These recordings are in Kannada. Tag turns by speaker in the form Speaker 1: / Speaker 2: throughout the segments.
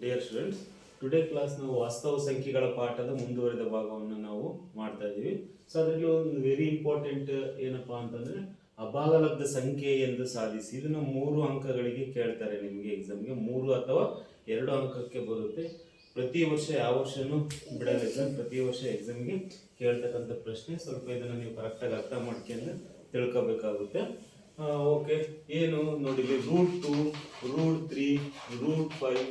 Speaker 1: ಡಿಯರ್ ಸ್ಟೂಡೆಂಟ್ಸ್, ಟುಡೇ ಕ್ಲಾಸ್ ನಾವು ವಾಸ್ತವ ಸಂಖ್ಯೆಗಳ ಪಾಠದ ಮುಂದುವರೆದ ಭಾಗವನ್ನು ನಾವು ಮಾಡ್ತಾ ಇದ್ದೀವಿ. ಸೊ ಅದರಲ್ಲಿ ಒಂದು ವೆರಿ ಇಂಪಾರ್ಟೆಂಟ್ ಏನಪ್ಪಾ ಅಂತಂದ್ರೆ ಅಭಾಗಲಬ್ಧ ಸಂಖ್ಯೆ ಎಂದು ಸಾಧಿಸಿ. ಇದನ್ನ 3 ಅಂಕಗಳಿಗೆ ಕೇಳ್ತಾರೆ ನಿಮಗೆ ಎಕ್ಸಾಮ್ಗೆ. 3 ಅಥವಾ 2 ಅಂಕಕ್ಕೆ ಬರುತ್ತೆ. ಪ್ರತಿ ವರ್ಷ ಯಾವ ವರ್ಷನೂ ಬಿಡಲ್ಲ, ಪ್ರತಿ ವರ್ಷ ಎಕ್ಸಾಮ್ಗೆ ಕೇಳ್ತಕ್ಕಂಥ ಪ್ರಶ್ನೆ. ಸ್ವಲ್ಪ ಇದನ್ನ ನೀವು ಕರೆಕ್ಟಾಗಿ ಅರ್ಥ ಮಾಡ್ಕೊಂಡು ತಿಳ್ಕೋಬೇಕಾಗುತ್ತೆ. ಓಕೆ, ಏನು ನೋಡಿ, √2, √3, √5,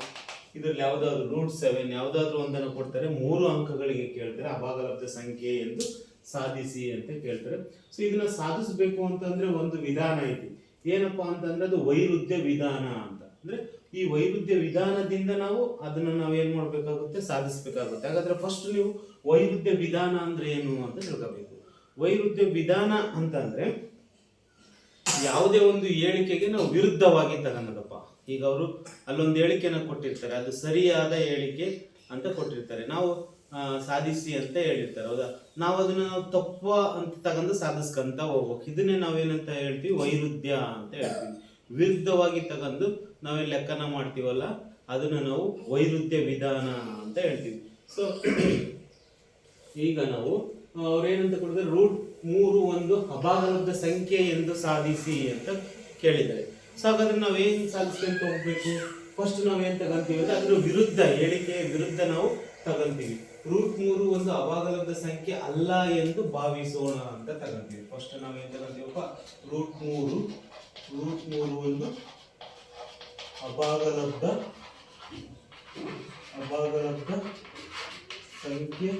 Speaker 1: ಇದರಲ್ಲಿ ಯಾವ್ದಾದ್ರು √7 ಯಾವ್ದಾದ್ರು ಒಂದನ್ನು ಕೊಡ್ತಾರೆ. 3 ಅಂಕಗಳಿಗೆ ಕೇಳ್ತಾರೆ. ಅಭಾಗಲಬ್ಧ ಸಂಖ್ಯೆ ಎಂದು ಸಾಧಿಸಿ ಅಂತ ಕೇಳ್ತಾರೆ. ಸೊ ಇದನ್ನ ಸಾಧಿಸಬೇಕು ಅಂತಂದ್ರೆ ಒಂದು ವಿಧಾನ ಐತಿ. ಏನಪ್ಪಾ ಅಂತಂದ್ರೆ ಅದು ವೈರುಧ್ಯ ವಿಧಾನ ಅಂತ. ಅಂದ್ರೆ ಈ ವೈರುಧ್ಯ ವಿಧಾನದಿಂದ ನಾವು ಏನ್ ಮಾಡ್ಬೇಕಾಗುತ್ತೆ, ಸಾಧಿಸಬೇಕಾಗುತ್ತೆ. ಹಾಗಾದ್ರೆ ಫಸ್ಟ್ ನೀವು ವೈರುಧ್ಯ ವಿಧಾನ ಅಂದ್ರೆ ಏನು ಅಂತ ತಿಳ್ಕೋಬೇಕು. ವೈರುಧ್ಯ ವಿಧಾನ ಅಂತಂದ್ರೆ ಯಾವುದೇ ಒಂದು ಹೇಳಿಕೆಗೆ ನಾವು ವಿರುದ್ಧವಾಗಿ ತಗೊಳ್ಳೋದಪ್ಪ. ಈಗ ಅವರು ಅಲ್ಲೊಂದು ಹೇಳಿಕೆನ ಕೊಟ್ಟಿರ್ತಾರೆ, ಅದು ಸರಿಯಾದ ಹೇಳಿಕೆ ಅಂತ ಕೊಟ್ಟಿರ್ತಾರೆ, ನಾವು ಸಾಧಿಸಿ ಅಂತ ಹೇಳಿರ್ತಾರೆ, ಹೌದಾ? ನಾವು ಅದನ್ನ ತಪ್ಪ ಅಂತ ತಗೊಂಡು ಸಾಧಿಸ್ಕೊಂತ ಹೋಗ್ಬೇಕು. ಇದನ್ನೇ ನಾವೇನಂತ ಹೇಳ್ತೀವಿ, ವೈರುಧ್ಯ ಅಂತ ಹೇಳ್ತೀವಿ. ವಿರುದ್ಧವಾಗಿ ತಗೊಂಡು ನಾವೇನ್ ಲೆಕ್ಕನ ಮಾಡ್ತೀವಲ್ಲ, ಅದನ್ನ ನಾವು ವೈರುಧ್ಯ ವಿಧಾನ ಅಂತ ಹೇಳ್ತೀವಿ. ಸೊ ಈಗ ನಾವು ಅವ್ರೇನಂತ ಕೊಡಿದ್ರೆ √3 ಒಂದು ಅಭಾಗಲಬ್ಧ ಸಂಖ್ಯೆ ಎಂದು ಸಾಧಿಸಿ ಅಂತ ಕೇಳಿದ್ದಾರೆ. ಸೊ ಹಾಗಾದ್ರೆ ನಾವೇನ್ ಸಾಧಿಸ್ಕೊಂತ ಹೋಗ್ಬೇಕು? ಫಸ್ಟ್ ನಾವೇನ್ ತಗೊಂತೀವಿ ಅಂದ್ರೆ ಅದ್ರ ವಿರುದ್ಧ, ಹೇಳಿಕೆಯ ವಿರುದ್ಧ ನಾವು ತಗೊಂತೀವಿ. √3 ಒಂದು ಅಭಾಗಲಬ್ಧ ಸಂಖ್ಯೆ ಅಲ್ಲ ಎಂದು ಭಾವಿಸೋಣ ಅಂತ ತಗೊಂತೀವಿ. ಫಸ್ಟ್ ನಾವೇನ್ ತಗೊಂತೀವಪ್ಪ, √3 ಒಂದು ಅಭಾಗಲಬ್ಧ ಸಂಖ್ಯೆ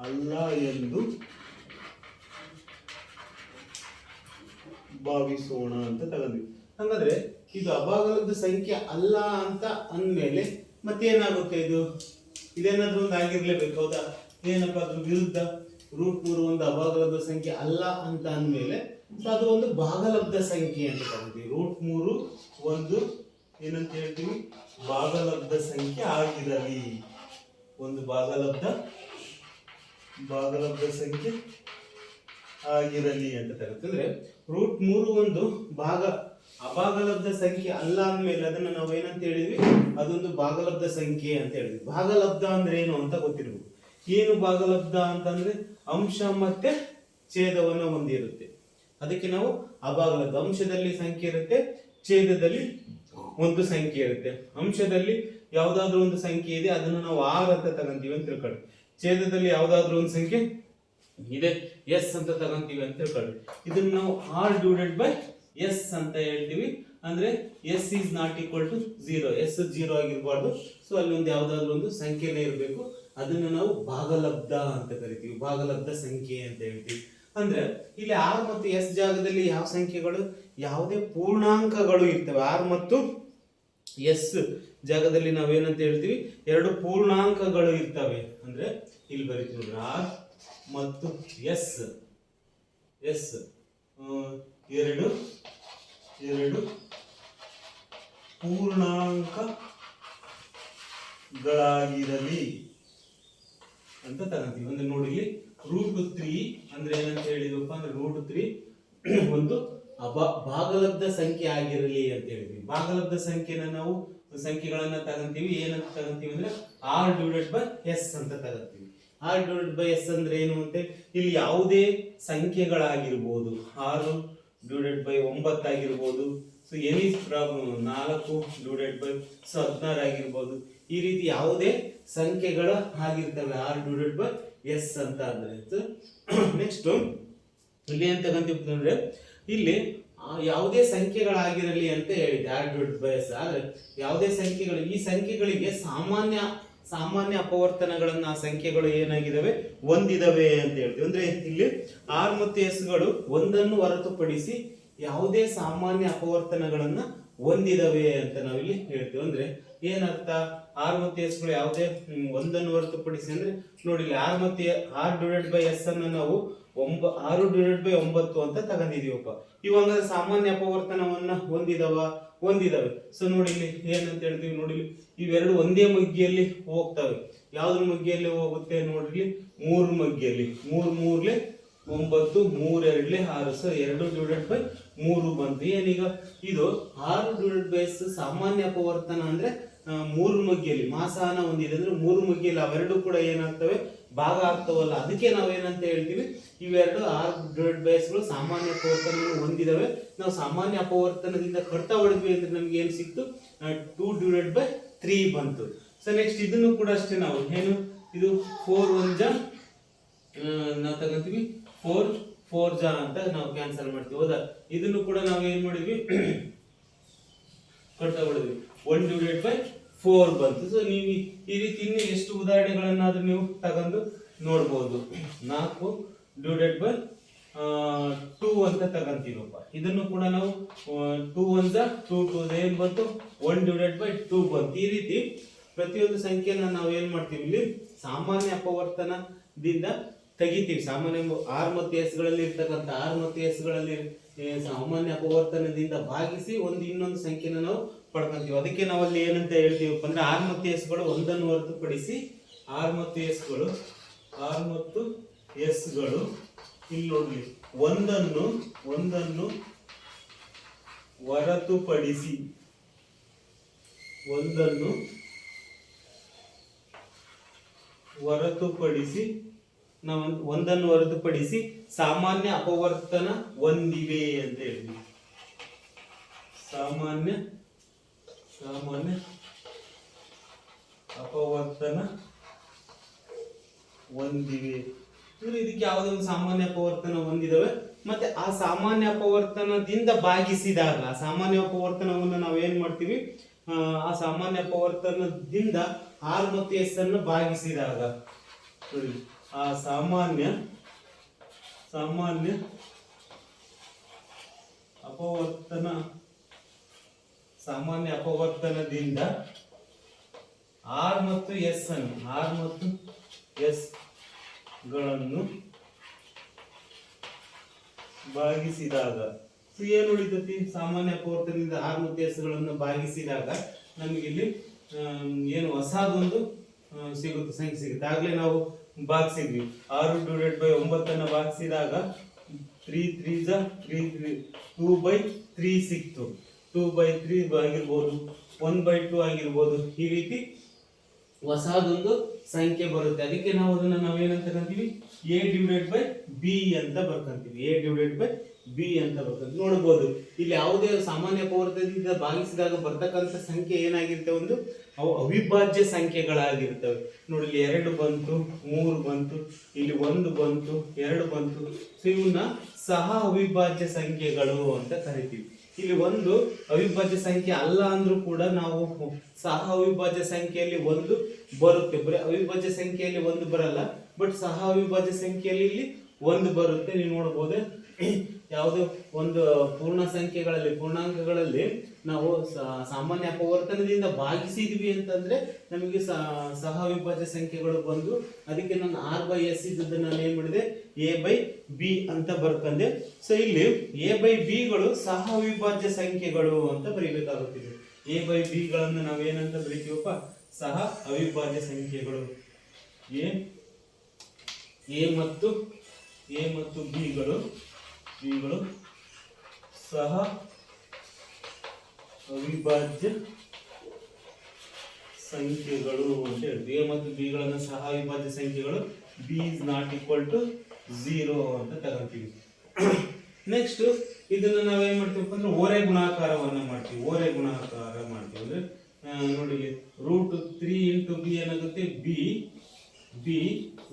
Speaker 1: ಅಲ್ಲ ಎಂದು ಭಾವಿಸೋಣ ಅಂತ ತಗೊಂಡ್ವಿ. ಹಾಗಾದ್ರೆ ಇದು ಅಭಾಗಲಬ್ಧ ಸಂಖ್ಯೆ ಅಲ್ಲ ಅಂತ ಅಂದ್ಮೇಲೆ ಮತ್ತೇನಾಗುತ್ತೆ? ಇದೇನಾದ್ರೂ ಒಂದು ಆಗಿರ್ಲೇಬೇಕು, ಹೌದಾ? ಏನಪ್ಪ ಅದ್ರ ವಿರುದ್ಧ? √3 ಒಂದು ಅಭಾಗಲಬ್ಧ ಸಂಖ್ಯೆ ಅಲ್ಲ ಅಂತ ಅಂದ್ಮೇಲೆ ಸೊ ಅದು ಒಂದು ಭಾಗಲಬ್ಧ ಸಂಖ್ಯೆ ಅಂತ ತಗೊಂತೀವಿ. √3 ಒಂದು ಏನಂತ ಹೇಳ್ತೀವಿ, ಭಾಗಲಬ್ಧ ಸಂಖ್ಯೆ ಆಗಿರಲಿ. ಒಂದು ಭಾಗಲಬ್ಧ ಸಂಖ್ಯೆ ಆಗಿರಲಿ ಅಂತ ತಗೋತಿದ್ರೆ, √3 ಒಂದು ಅಭಾಗಲಬ್ಧ ಸಂಖ್ಯೆ ಅಲ್ಲ ಅಂದ್ಮೇಲೆ ಅದನ್ನ ನಾವು ಏನಂತ ಹೇಳಿದ್ವಿ, ಅದೊಂದು ಭಾಗಲಬ್ಧ ಸಂಖ್ಯೆ ಅಂತ ಹೇಳಿದ್ವಿ. ಭಾಗಲಬ್ಧ ಅಂದ್ರೆ ಏನು ಅಂತ ಗೊತ್ತಿರ್ಬೇಕು. ಏನು ಭಾಗಲಬ್ಧ ಅಂತಂದ್ರೆ ಅಂಶ ಮತ್ತೆ ಛೇದವನ್ನು ಹೊಂದಿರುತ್ತೆ, ಅದಕ್ಕೆ ನಾವು ಅಭಾಗಲಬ್ಧ. ಅಂಶದಲ್ಲಿ ಸಂಖ್ಯೆ ಇರುತ್ತೆ, ಛೇದದಲ್ಲಿ ಒಂದು ಸಂಖ್ಯೆ ಇರುತ್ತೆ. ಅಂಶದಲ್ಲಿ ಯಾವ್ದಾದ್ರು ಒಂದು ಸಂಖ್ಯೆ ಇದೆ, ಅದನ್ನ ನಾವು r ಅಂತ ತಗೊಂತೀವಿ ಅಂತ ತಿಳ್ಕೊಳ್ಳಿ. ಛೇದದಲ್ಲಿ ಯಾವ್ದಾದ್ರು ಒಂದು ಸಂಖ್ಯೆ ಇದೆ, s ಅಂತ ತಗೊಂತೀವಿ ಅಂತ ತಿಳ್ಕೊಳ್ಳಿ. ಇದನ್ನ ನಾವು r/s ಅಂತ ಹೇಳ್ತೀವಿ. ಅಂದ್ರೆ s is not equal to 0, s 0 ಆಗಿರಬಾರ್ದು. So ಅಲ್ಲಿ ಒಂದು ಯಾವ್ದಾದ್ರು ಒಂದು ಸಂಖ್ಯೆನೇ ಇರಬೇಕು, ಅದನ್ನ ನಾವು ಭಾಗಲಬ್ಧ ಅಂತ ಕರಿತೀವಿ, ಭಾಗಲಬ್ಧ ಸಂಖ್ಯೆ ಅಂತ ಹೇಳ್ತೀವಿ. ಅಂದ್ರೆ ಇಲ್ಲಿ r ಮತ್ತು s ಜಾಗದಲ್ಲಿ ಯಾವ ಸಂಖ್ಯೆಗಳು, ಯಾವುದೇ ಪೂರ್ಣಾಂಕಗಳು ಇರ್ತವೆ. r ಮತ್ತು s ಜಾಗದಲ್ಲಿ ನಾವೇನಂತ ಹೇಳ್ತೀವಿ, 2 ಪೂರ್ಣಾಂಕಗಳು ಇರ್ತವೆ. ಅಂದ್ರೆ ಇಲ್ಲಿ ಬರೀತೀವಿ ನೋಡ್ರಿ, r ಮತ್ತು s ಎರಡು ಪೂರ್ಣಾಂಕಗಳಾಗಿರಲಿ ಅಂತ ತಗೊಂತೀವಿ. ಅಂದ್ರೆ ನೋಡಿ, ಇಲ್ಲಿ √3 ಅಂದ್ರೆ ಏನಂತ ಹೇಳಿದ್ವಪ್ಪ ಅಂದ್ರೆ √3 ಒಂದು ಭಾಗಲಬ್ಧ ಸಂಖ್ಯೆ ಆಗಿರಲಿ ಅಂತ ಹೇಳಿದ್ವಿ. ಭಾಗಲಬ್ಧ ಸಂಖ್ಯೆನ ನಾವು ಸಂಖ್ಯೆಗಳನ್ನ ತಗೊಂತೀವಿ, ಏನಂತ ತಗೊಂತೀವಿ ಅಂದ್ರೆ r/s ಅಂತ ತಗೊಂತೀವಿ. r/s ಅಂದ್ರೆ ಏನು ಅಂತ, ಇಲ್ಲಿ ಯಾವುದೇ ಸಂಖ್ಯೆಗಳಾಗಿರ್ಬೋದು, 6/9 ಆಗಿರ್ಬೋದು, ಸೊ ಎನಿ ಪ್ರಾಬ್ಲಮ್ 4/16 ಆಗಿರ್ಬೋದು, ಈ ರೀತಿ ಯಾವುದೇ ಸಂಖ್ಯೆಗಳ ಆಗಿರ್ತವೆ r/s ಅಂತ ಅಂದ್ರೆ. ನೆಕ್ಸ್ಟ್ ಇಲ್ಲಿ ಏನ್ ತಗೊಂತೀವಿ ಅಂದ್ರೆ, ಇಲ್ಲಿ ಯಾವುದೇ ಸಂಖ್ಯೆಗಳಾಗಿರಲಿ ಅಂತ ಹೇಳಿದೆ r/s. ಆದ್ರೆ ಯಾವುದೇ ಸಂಖ್ಯೆಗಳು, ಈ ಸಂಖ್ಯೆಗಳಿಗೆ ಸಾಮಾನ್ಯ ಅಪವರ್ತನಗಳನ್ನ ಆ ಸಂಖ್ಯೆಗಳು ಏನಾಗಿದಾವೆ, ಹೊಂದಿದವೆ ಅಂತ ಹೇಳ್ತೀವಿ. ಅಂದ್ರೆ ಇಲ್ಲಿ r ಮತ್ತು s ಗಳು ಒಂದನ್ನು ಹೊರತುಪಡಿಸಿ ಯಾವುದೇ ಸಾಮಾನ್ಯ ಅಪವರ್ತನಗಳನ್ನ ಹೊಂದಿದವೆ ಅಂತ ನಾವಿಲ್ಲಿ ಹೇಳ್ತೀವಿ. ಅಂದ್ರೆ ಏನರ್ಥ, r ಮತ್ತು s ಗಳು ಯಾವುದೇ ಒಂದನ್ನು ಹೊರತುಪಡಿಸಿ ಅಂದ್ರೆ ನೋಡಿ, r ಮತ್ತು r/s ಅನ್ನ ನಾವು 6/9 ಅಂತ ತಗೊಂಡಿದೀವಪ್ಪ. ಇವಾಗ ಸಾಮಾನ್ಯ ಅಪವರ್ತನವನ್ನ ಹೊಂದಿದವೆ. ಸೊ ನೋಡಿ ಇಲ್ಲಿ ಏನಂತ ಹೇಳ್ತೀವಿ, ನೋಡಿ ಇವೆರಡು ಒಂದೇ ಮಗ್ಗಿಯಲ್ಲಿ ಹೋಗ್ತವೆ. ಯಾವ್ದ್ರ ಮಗ್ಗಿಯಲ್ಲಿ ಹೋಗುತ್ತೆ ನೋಡ್ರಿ, 3 ಮಗ್ಗಿಯಲ್ಲಿ. 3 3 9, 3 2 6. ಸೊ 2/3 ಬಂತು. ಏನೀಗ ಇದು r/s ಸಾಮಾನ್ಯ ಅಪವರ್ತನ ಅಂದ್ರೆ ಮೂರು ಮಗ್ಗಿಯಲ್ಲಿ ಮಾಸಹನ ಹೊಂದಿದೆ ಅಂದ್ರೆ ಮೂರು ಮಗ್ಗಿಯಲ್ಲಿ ಅವೆರಡು ಕೂಡ ಏನಾಗ್ತವೆ ಭಾಗ ಆಗ್ತವಲ್ಲ, ಅದಕ್ಕೆ ನಾವೇನಂತ ಹೇಳ್ತೀವಿ, ಇವೆರಡು R/S ಸಾಮಾನ್ಯ ಅಪವರ್ತನವನ್ನು ಹೊಂದಿದವೆ. ನಾವು ಸಾಮಾನ್ಯ ಅಪವರ್ತನದಿಂದ ಕಡ್ತಾ ಹೊಡೆದ್ವಿ ಅಂದ್ರೆ ನಮ್ಗೆ ಏನ್ ಸಿಕ್ತು, 2/3 ಬಂತು. ಸೊ ನೆಕ್ಸ್ಟ್ ಇದನ್ನು ಕೂಡ ಅಷ್ಟೇ, ನಾವು ಏನು ಇದು 4 1 ಜ ನಾವು ತಗೊಂತೀವಿ, 4 4 ಜ ಅಂತ ನಾವು ಕ್ಯಾನ್ಸಲ್ ಮಾಡ್ತೀವಿ, ಹೌದಾ. ಇದನ್ನು ಕೂಡ ನಾವು ಏನ್ ಮಾಡಿದ್ವಿ, ಕಡ್ತಾ ಹೊಡೆದ್ವಿ, 1/4 ಬಂತು. ಸೊ ನೀವು ಈ ರೀತಿ ಇನ್ನು ಎಷ್ಟು ಉದಾಹರಣೆಗಳನ್ನಾದ್ರೂ ನೀವು ತಗೊಂಡು ನೋಡ್ಬೋದು. 4/2 ಅಂತ ತಗೊಂತೀವಪ್ಪ. ಇದನ್ನು ಕೂಡ ನಾವು 2 1 ಜ 2 2 ಏನ್ ಬಂತು, 1/2 ಬಂತು. ಈ ರೀತಿ ಪ್ರತಿಯೊಂದು ಸಂಖ್ಯೆನ ನಾವು ಏನ್ ಮಾಡ್ತೀವಿ, ಇಲ್ಲಿ ಸಾಮಾನ್ಯ ಅಪವರ್ತನದಿಂದ ತೆಗಿತೀವಿ. ಸಾಮಾನ್ಯ R ಮತ್ತು S ಗಳಲ್ಲಿ ಇರ್ತಕ್ಕಂಥ R ಮತ್ತು S ಗಳಲ್ಲಿ ಸಾಮಾನ್ಯ ಅಪವರ್ತನದಿಂದ ಭಾಗಿಸಿ ಇನ್ನೊಂದು ಸಂಖ್ಯೆನ ನಾವು ಪಡ್ಕೊಂತೀವಿ. ಅದಕ್ಕೆ ನಾವಲ್ಲಿ ಏನಂತ ಹೇಳ್ತೀವಪ್ಪ ಅಂದ್ರೆ R ಮತ್ತು S ಗಳು ಒಂದನ್ನು ಹೊರತುಪಡಿಸಿ R ಮತ್ತು S ಗಳು ಇಲ್ಲಿ ನೋಡ್ಲಿ ಒಂದನ್ನು ಹೊರತುಪಡಿಸಿ ನಾವು ಒಂದನ್ನು ಹೊರತುಪಡಿಸಿ ಸಾಮಾನ್ಯ ಅಪವರ್ತನ ಹೊಂದಿವೆ ಅಂತ ಹೇಳ್ತೀವಿ. ಸಾಮಾನ್ಯ ಅಪವರ್ತನ ಹೊಂದಿವೆ ಅಂದ್ರೆ ಇದಕ್ಕೆ ಯಾವುದೋ ಒಂದು ಸಾಮಾನ್ಯ ಅಪವರ್ತನ ಹೊಂದಿದವೆ, ಮತ್ತೆ ಆ ಸಾಮಾನ್ಯ ಅಪವರ್ತನದಿಂದ ಭಾಗಿಸಿದಾಗ ಆ ಸಾಮಾನ್ಯ ಅಪವರ್ತನವನ್ನು ನಾವು ಏನ್ ಮಾಡ್ತೀವಿ, ಆ ಸಾಮಾನ್ಯ ಅಪವರ್ತನದಿಂದ R ಮತ್ತು S ಅನ್ನು ಭಾಗಿಸಿದಾಗ ಆ ಸಾಮಾನ್ಯ ಅಪವರ್ತನದಿಂದ R ಮತ್ತು S ಗಳನ್ನು ಭಾಗಿಸಿದಾಗ ಏನು ಉಳಿತೈತಿ, ಸಾಮಾನ್ಯ ಅಪವರ್ತನದಿಂದ R ಮತ್ತು S ಗಳನ್ನು ಭಾಗಿಸಿದಾಗ ನಮಗೆ ಇಲ್ಲಿ ಏನು ಹೊಸದೊಂದು ಸಿಗುತ್ತೆ, ಸಂಖ್ಯೆ ಸಿಗುತ್ತೆ. ಆಗ್ಲೇ ನಾವು ಭಾಗಿಸಿದ್ವಿ, 6/9 ಭಾಗಿಸಿದಾಗ 3 3 ಜ 3 2/3 ಸಿಕ್ತು. 2/3 ಆಗಿರ್ಬೋದು, 1/2 ಆಗಿರ್ಬೋದು. ಈ ರೀತಿ ಹೊಸದೊಂದು ಸಂಖ್ಯೆ ಬರುತ್ತೆ. ಅದಕ್ಕೆ ನಾವು ಅದನ್ನ ನಾವೇನಂತ ಕಂತೀವಿ, A/B ಅಂತ ಬರ್ಕೊಂತೀವಿ. A/B ಅಂತ ಬರ್ಕೊಂತೀವಿ. ನೋಡಬಹುದು ಇಲ್ಲಿ ಯಾವುದೇ ಸಾಮಾನ್ಯ ಅಪವರ್ತನದಿಂದ ಭಾಗಿಸಿದಾಗ ಬರ್ತಕ್ಕಂಥ ಸಂಖ್ಯೆ ಏನಾಗಿರ್ತವೆ, ಒಂದು ಅವು ಅವಿಭಾಜ್ಯ ಸಂಖ್ಯೆಗಳಾಗಿರ್ತವೆ. ನೋಡಿ ಇಲ್ಲಿ 2 ಬಂತು, 3 ಬಂತು, ಇಲ್ಲಿ 1 ಬಂತು, 2 ಬಂತು. ಸೊ ಇವನ್ನ ಸಹ ಅವಿಭಾಜ್ಯ ಸಂಖ್ಯೆಗಳು ಅಂತ ಕರಿತೀವಿ. ಇಲ್ಲಿ ಒಂದು ಅವಿಭಾಜ್ಯ ಸಂಖ್ಯೆ ಅಲ್ಲ ಅಂದ್ರೂ ಕೂಡ ನಾವು ಸಹ ಅವಿಭಾಜ್ಯ ಸಂಖ್ಯೆಯಲ್ಲಿ ಒಂದು ಬರುತ್ತೆ. ಬರೀ ಅವಿಭಾಜ್ಯ ಸಂಖ್ಯೆಯಲ್ಲಿ ಒಂದು ಬರಲ್ಲ, ಬಟ್ ಸಹ ಅವಿಭಾಜ್ಯ ಸಂಖ್ಯೆಯಲ್ಲಿ ಇಲ್ಲಿ ಒಂದು ಬರುತ್ತೆ. ನೀವು ನೋಡಬಹುದು ಯಾವುದೇ ಒಂದು ಪೂರ್ಣಾಂಕಗಳಲ್ಲಿ ನಾವು ಸಾಮಾನ್ಯ ಅಪವರ್ತನದಿಂದ ಭಾಗಿಸಿದ್ವಿ ಅಂತಂದ್ರೆ ನಮಗೆ ಸಹ ಅವಿಭಾಜ್ಯ ಸಂಖ್ಯೆಗಳು ಬಂದು, ಅದಕ್ಕೆ ನಾನು R/S ಇದ್ದದನ್ನ ನಾನು ಏನ್ ಮಾಡಿದೆ, A/B ಅಂತ ಬರ್ಕಂದೆ. ಸೊ ಇಲ್ಲಿ A/B ಗಳು ಸಹ ಅವಿಭಾಜ್ಯ ಸಂಖ್ಯೆಗಳು ಅಂತ ಬರೀಬೇಕಾಗುತ್ತದೆ. A/B ಗಳನ್ನು ನಾವೇನಂತ ಬರೀತೀವಪ್ಪ, ಸಹ ಅವಿಭಾಜ್ಯ ಸಂಖ್ಯೆಗಳು. A ಮತ್ತು B ಗಳು ಸಹ ಅವಿಭಾಜ್ಯ ಸಂಖ್ಯೆಗಳು ಅಂತ ಹೇಳ್ತೀವಿ. A ಮತ್ತು B ಗಳನ್ನ ಸಹ ಅವಿಭಾಜ್ಯ ಸಂಖ್ಯೆಗಳು, B is not equal to 0 ಅಂತ ತಗೊಂತೀವಿ. ನೆಕ್ಸ್ಟ್ ಇದನ್ನ ನಾವೇನ್ ಮಾಡ್ತೀವಪ್ಪ ಅಂದ್ರೆ ಓರೆ ಗುಣಾಕಾರವನ್ನ ಮಾಡ್ತೀವಿ. ಓರೆ ಗುಣಾಕಾರ ಮಾಡ್ತೀವಿ ಅಂದ್ರೆ ನೋಡಿ, √3 × B ಏನಾಗುತ್ತೆ, B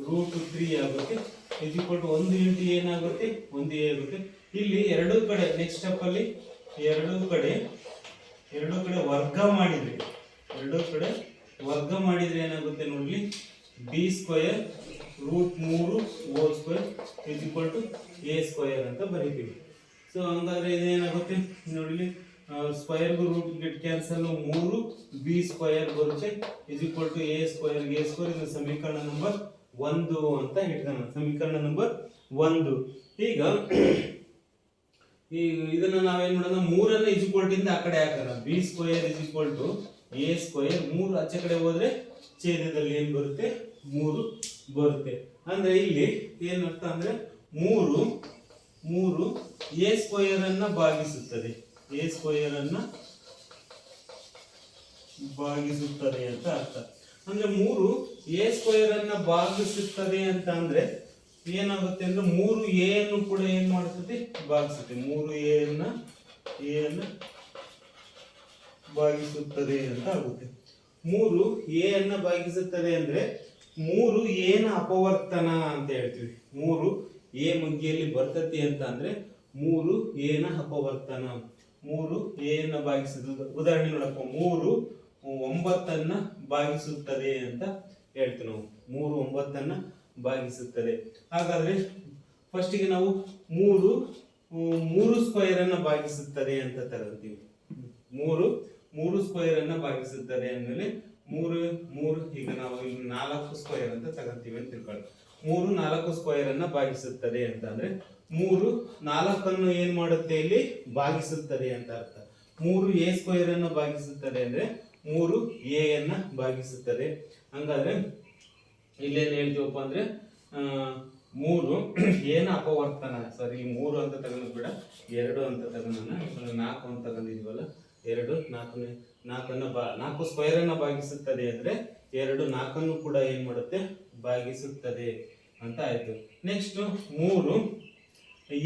Speaker 1: √3 ಆಗುತ್ತೆ, = 1 × ಏನಾಗುತ್ತೆ, 1 ಆಗುತ್ತೆ. ಇಲ್ಲಿ ಎರಡೂ ಕಡೆ ನೆಕ್ಸ್ಟ್ ಸ್ಟೆಪ್ ಅಲ್ಲಿ ಎರಡೂ ಕಡೆ ವರ್ಗ ಮಾಡಿದ್ರೆ ಏನಾಗುತ್ತೆ ನೋಡ್ಲಿ, B² √3² A² ಅಂತ ಬರೀತೀವಿ. ಸೊ ಹಂಗಾದ್ರೆ ಇದೇನಾಗುತ್ತೆ ನೋಡಿ, ಸ್ಕ್ವೇರ್ಗೂ ರೂಟ್ ಗೆಟ್ ಕ್ಯಾನ್ಸಲ್, 3B² ಬರುತ್ತೆ, A². ಇದು ಸಮೀಕರಣ ನಂಬರ್ 1 ಅಂತ ಇಟ್ಕೊಳ್ಳೋಣ. ಸಮೀಕರಣ ನಂಬರ್ 1. ಈಗ ಇದನ್ನ ನಾವೇನ್ ಮಾಡೋಣ, 3ಅನ್ನ = ಆ ಕಡೆ ಹಾಕೋಣ. B² A². 3 ಆಚೆ ಕಡೆ ಹೋದ್ರೆ ಛೇದದಲ್ಲಿ ಏನ್ ಬರುತ್ತೆ, 3 ಬರುತ್ತೆ. ಅಂದ್ರೆ ಇಲ್ಲಿ ಏನರ್ಥ ಅಂದ್ರೆ 3 A² ಅನ್ನ ಭಾಗಿಸುತ್ತದೆ. A² ಅನ್ನ ಭಾಗಿಸುತ್ತದೆ ಅಂತ ಅರ್ಥ. ಅಂದ್ರೆ 3 ಎ ಸ್ಕ್ವೇರ್ ಅನ್ನ ಭಾಗಿಸುತ್ತದೆ ಅಂತ ಅಂದ್ರೆ ಏನಾಗುತ್ತೆ ಅಂದ್ರೆ 3 ಎ ಅನ್ನು ಕೂಡ ಏನ್ ಮಾಡುತ್ತದೆ, ಭಾಗಿಸುತ್ತೆ. 3 ಎ ಅನ್ನ ಭಾಗಿಸುತ್ತದೆ ಅಂತ ಆಗುತ್ತೆ. 3 ಎ ಅನ್ನ ಭಾಗಿಸುತ್ತದೆ ಅಂದ್ರೆ 3 ಎ ನ ಅಪವರ್ತನ ಅಂತ ಹೇಳ್ತೀವಿ. 3 ಎ ಮಧ್ಯೆಯಲ್ಲಿ ಬರ್ತತಿ ಅಂತ ಅಂದ್ರೆ 3 ಎ ನ ಅಪವರ್ತನ. 3 ಎ ನ ಭಾಗಿಸುತ್ತದೆ. ಉದಾಹರಣೆ ನೋಡಪ್ಪ, 3 9 ಭಾಗಿಸುತ್ತದೆ ಅಂತ ಹೇಳ್ತೀವಿ ನಾವು. 3 9 ಭಾಗಿಸುತ್ತದೆ. ಹಾಗಾದ್ರೆ ಫಸ್ಟಿಗೆ ನಾವು 3 ಸ್ಕ್ವೇರ್ ಅನ್ನ ಭಾಗಿಸುತ್ತದೆ ಅಂತ ತಗೊಂತೀವಿ. 3 ಸ್ಕ್ವೇರ್ ಅನ್ನ ಭಾಗಿಸುತ್ತದೆ ಅಂದ್ಮೇಲೆ 3 ಈಗ ನಾವು 4 ಸ್ಕ್ವೇರ್ ಅಂತ ತಗೊಂತೀವಿ ಅಂತ ತಿಳ್ಕೊಳ್ಳಿ. 3 4 ಸ್ಕ್ವೇರ್ ಅನ್ನ ಭಾಗಿಸುತ್ತದೆ ಅಂತ ಅಂದ್ರೆ 3 4 ಅನ್ನು ಏನ್ ಮಾಡುತ್ತೆ, ಇಲ್ಲಿ ಭಾಗಿಸುತ್ತದೆ ಅಂತ ಅರ್ಥ. 3 ಎ ಸ್ಕ್ವೇರ್ ಅನ್ನು ಭಾಗಿಸುತ್ತದೆ ಅಂದ್ರೆ 3 ಎ ಅನ್ನ ಭಾಗಿಸುತ್ತದೆ. ಹಂಗಾದ್ರೆ ಇಲ್ಲೇನ್ ಹೇಳ್ತೀವಪ್ಪ ಅಂದ್ರೆ 3 ಏನ ಅಪವರ್ತನ, ಸಾರಿ 3 ಅಂತ ತಗೊಂಡ್ ಬಿಡ, 2 ಅಂತ ತಗೊಂಡ, 4 ಅಂತ ತಗೊಂಡಿದ್ವಲ್ಲ, 2 4 ಸ್ಕ್ವೇರ್ ಅನ್ನ ಭಾಗಿಸುತ್ತದೆ ಅಂದ್ರೆ 2 4 ಅನ್ನು ಕೂಡ ಏನ್ ಮಾಡುತ್ತೆ, ಭಾಗಿಸುತ್ತದೆ ಅಂತ ಆಯ್ತು. ನೆಕ್ಸ್ಟ್ 3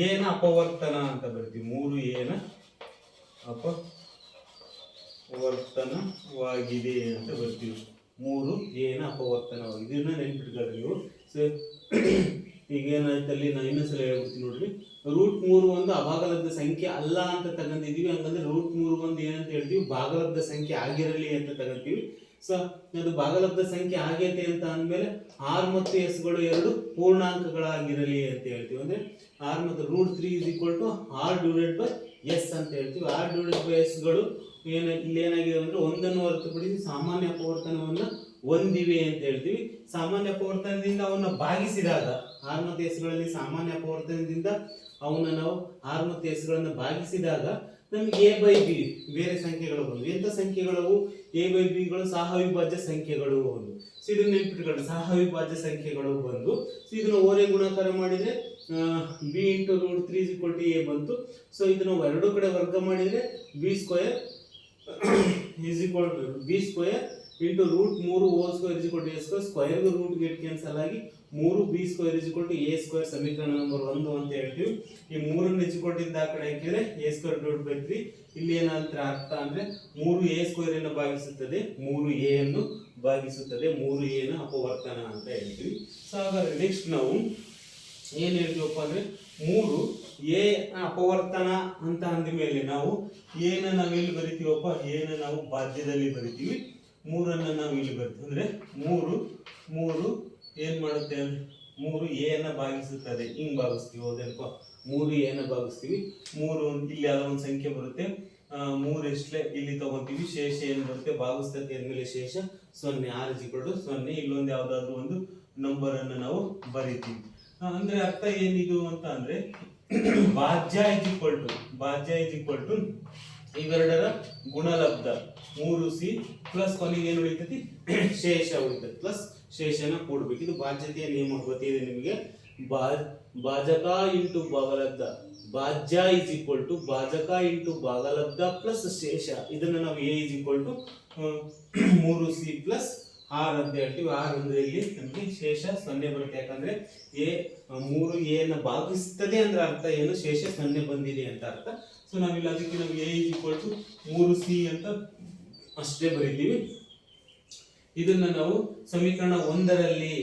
Speaker 1: ಏನ ಅಪವರ್ತನ ಅಂತ ಬರ್ತೀವಿ. 3 ಏನ ಅಪವರ್ತನವಾಗಿದೆ ಅಂತ ಬರ್ತೀವಿ. 3 ಏನ ಅಪವರ್ತನವಾಗಿದೆ. ಇದನ್ನ ನೆನ್ಪಿಟ್ಕೊಳ್ಳಿ ನೀವು. ಈಗ ಏನಾಯ್ತಲ್ಲಿ ನಾನು ಇನ್ನೊಂದ್ಸಲ ಹೇಳ್ಬಿಡ್ತೀನಿ ನೋಡ್ರಿ. √3 ಒಂದು ಅಭಾಗಲಬ್ಧ ಸಂಖ್ಯೆ ಅಲ್ಲ ಅಂತ ತಗೊಂಡಿದೀವಿ. ಹಂಗಂದ್ರೆ √3 ಒಂದು ಏನಂತ ಹೇಳ್ತೀವಿ, ಭಾಗಲಬ್ಧ ಸಂಖ್ಯೆ ಆಗಿರಲಿ ಅಂತ ತಗೊಂತೀವಿ. ಸೊ ಅದು ಭಾಗಲಬ್ಧ ಸಂಖ್ಯೆ ಆಗೈತೆ ಅಂತ ಅಂದ್ಮೇಲೆ r ಮತ್ತು s ಗಳು ಎರಡು ಪೂರ್ಣಾಂಕಗಳಾಗಿರಲಿ ಅಂತ ಹೇಳ್ತೀವಿ. ಅಂದ್ರೆ r ಮತ್ತು √3 r/s ಅಂತ ಹೇಳ್ತೀವಿ. r/s ಗಳು ಇಲ್ಲಿ ಏನಾಗಿದೆ ಅಂದ್ರೆ ಒಂದನ್ನು ಹೊರತುಪಡಿಸಿ ಸಾಮಾನ್ಯ ಅಪವರ್ತನವನ್ನ ಹೊಂದಿವೆ ಅಂತ ಹೇಳ್ತೀವಿ. ಸಾಮಾನ್ಯ ಅಪವರ್ತನದಿಂದ ಅವನ್ನ ಭಾಗಿಸಿದಾಗ r ಮತ್ತು s ಗಳಲ್ಲಿ ಸಾಮಾನ್ಯ ಅಪವರ್ತನದಿಂದ ಅವನ್ನ ನಾವು r ಮತ್ತು s ಗಳನ್ನ ಭಾಗಿಸಿದಾಗ ನಮಗೆ a/b ಬೇರೆ ಸಂಖ್ಯೆಗಳು ಬಂದು. ಎಂತ ಸಂಖ್ಯೆಗಳು? a/b ಗಳು ಸಹವಿಭಾಜ್ಯ ಸಂಖ್ಯೆಗಳು ಬಂದು. ಸೊ ಇದನ್ನ ನೆನಪಿಟ್ಕೊಳ್ಳಿ, ಸಹವಿಭಾಜ್ಯ ಸಂಖ್ಯೆಗಳು ಬಂದು. ಸೊ ಇದನ್ನ ಓರೆ ಗುಣಾಕಾರ ಮಾಡಿದ್ರೆ b × √3 a ಬಂತು. ಸೊ ಇದನ್ನ ಎರಡು ಕಡೆ ವರ್ಗ ಮಾಡಿದ್ರೆ b² × √3² a². Square root get cancel ಆಗಿ 3b² a² ಸಮೀಕರಣ ನಂಬರ್ 1 ಅಂತ ಹೇಳ್ತೀವಿ. ಈ 3 ಇಜ್ಕೊಟ್ಟಿದ್ದ ಆ ಕಡೆ ಹಾಕಿದ್ರೆ a²√3. ಇಲ್ಲಿ ಏನಂತ ಅರ್ಥ ಅಂದ್ರೆ 3a² ಅನ್ನು ಭಾಗಿಸುತ್ತದೆ, 3a ಅನ್ನು ಭಾಗಿಸುತ್ತದೆ, 3a ನ ಅಪವರ್ತನ ಅಂತ ಹೇಳ್ತೀವಿ. ಸೊ ಹಾಗಾದ್ರೆ ನೆಕ್ಸ್ಟ್ ನಾವು ಏನ್ ಹೇಳ್ತೀವಪ್ಪ ಅಂದ್ರೆ 3a ಅಪವರ್ತನ ಅಂತ ಅಂದ ಮೇಲೆ ನಾವು ನಾವೆಲ್ಲಿ ಬರಿತೀವಪ್ಪ, ನಾವು ಬಾಧ್ಯದಲ್ಲಿ ಬರಿತೀವಿ. 3 ನಾವು ಇಲ್ಲಿ ಬರ್ತೀವಿ. ಅಂದ್ರೆ 3 ಏನ್ ಮಾಡುತ್ತೆ ಅಂದ್ರೆ 3a ನ ಭಾಗಿಸುತ್ತದೆ. ಹಿಂಗ್ ಭಾಗಿಸ್ತೀವಿ. ಹೌದೇನಪ್ಪ, 3a ನ ಭಾಗಿಸ್ತೀವಿ. 3 ಇಲ್ಲಿ ಯಾವ್ದೋ ಒಂದು ಸಂಖ್ಯೆ ಬರುತ್ತೆ, 3 ಎಷ್ಟೇ ಇಲ್ಲಿ ತಗೊಂತೀವಿ. ಶೇಷ ಏನ್ ಬರುತ್ತೆ, ಭಾಗಿಸ್ತತೆ ಅಂದ್ಮೇಲೆ ಶೇಷ 0, r = 0. ಇಲ್ಲೊಂದು ಯಾವ್ದಾದ್ರು ಒಂದು ನಂಬರ್ ಅನ್ನು ನಾವು ಬರಿತೀವಿ. ಅಂದ್ರೆ ಅರ್ಥ ಏನಿದು ಅಂತ ಅಂದ್ರೆ ಭಾಜ್ಯ ಇವೆರಡರ ಗುಣಲಬ್ಧ 3c ಪ್ಲಸ್ ಕೊನೆಗೆ ಏನು ಉಳಿತೈತಿ, ಶೇಷ ಉಳಿತೈತಿ. ಪ್ಲಸ್ ಶೇಷನ ಕೂಡಬೇಕು. ಇದು ಬಾಧ್ಯತೆಯ ನಿಯಮ ಗೊತ್ತಿದೆ ನಿಮಗೆ. ಭಾಜಕ ಇಂಟು ಭಾಗಲಬ್ಧ, ಭಾಜ್ಯ ಭಾಜಕ ಇಂಟು ಭಾಗಲಬ್ಧ ಪ್ಲಸ್ ಶೇಷ. ಇದನ್ನ ನಾವು a = 3c ಪ್ಲಸ್ r ಅಂತ ಹೇಳ್ತೀವಿ. r ಅಂದ್ರೆ ಇಲ್ಲಿ ನಮಗೆ ಶೇಷ 0 ಬರುತ್ತೆ. ಯಾಕಂದ್ರೆ 3a ನ ಭಾಗಿಸುತ್ತದೆ ಅಂದ್ರೆ ಅರ್ಥ ಏನು, ಶೇಷ 0 ಬಂದಿದೆ ಅಂತ ಅರ್ಥ. ಸೊ ನಾವಿಲ್ಲಿ ಅದಕ್ಕೆ ನಾವು a = 3c ಅಂತ ಅಷ್ಟೇ ಬರೀತೀವಿ. ಇದನ್ನ ನಾವು ಸಮೀಕರಣ 1ರಲ್ಲಿ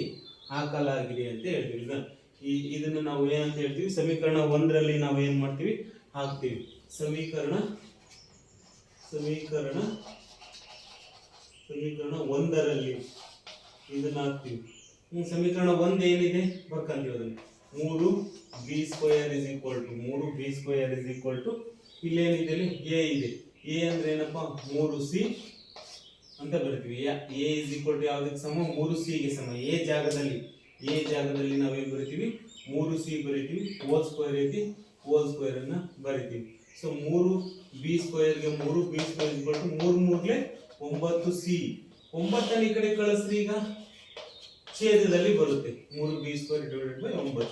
Speaker 1: ಹಾಕಲಾಗಿದೆ ಅಂತ ಹೇಳ್ತೀವಿ. ಇದನ್ನ ನಾವು ಏನಂತ ಹೇಳ್ತೀವಿ, ಸಮೀಕರಣ 1ರಲ್ಲಿ ನಾವು ಏನ್ ಮಾಡ್ತೀವಿ, ಹಾಕ್ತೀವಿ. ಸಮೀಕರಣ 1ರಲ್ಲಿ ಇದನ್ನ ಹಾಕ್ತೀವಿ. ಸಮೀಕರಣ 1 ಏನಿದೆ ಬರ್ಕಂತೀವಿ. ಅದನ್ನ 3b² ಇಲ್ಲೇನಿದೆ, a ಇದೆ. a ಅಂದ್ರೆ ಏನಪ್ಪ, 3c ಅಂತ ಬರ್ತೀವಿ. a ಯಾವ್ದಕ್ಕೆ ಸಮ, 3c ಗೆ ಸಮ. a ಜಾಗದಲ್ಲಿ ನಾವೇನ್ ಬರಿತೀವಿ, 3c ಬರಿತೀವಿ. ಹೋಲ್ ಐತಿ, ಹೋಲ್ ಅನ್ನ ಬರಿತೀವಿ. ಸೊ 3b² ಗೆ 3b² = 3 9c. 9 ಈ ಕಡೆ ಕಳಿಸ್ರಿ. ಈಗ ಛೇದದಲ್ಲಿ ಬರುತ್ತೆ 3b² / 9.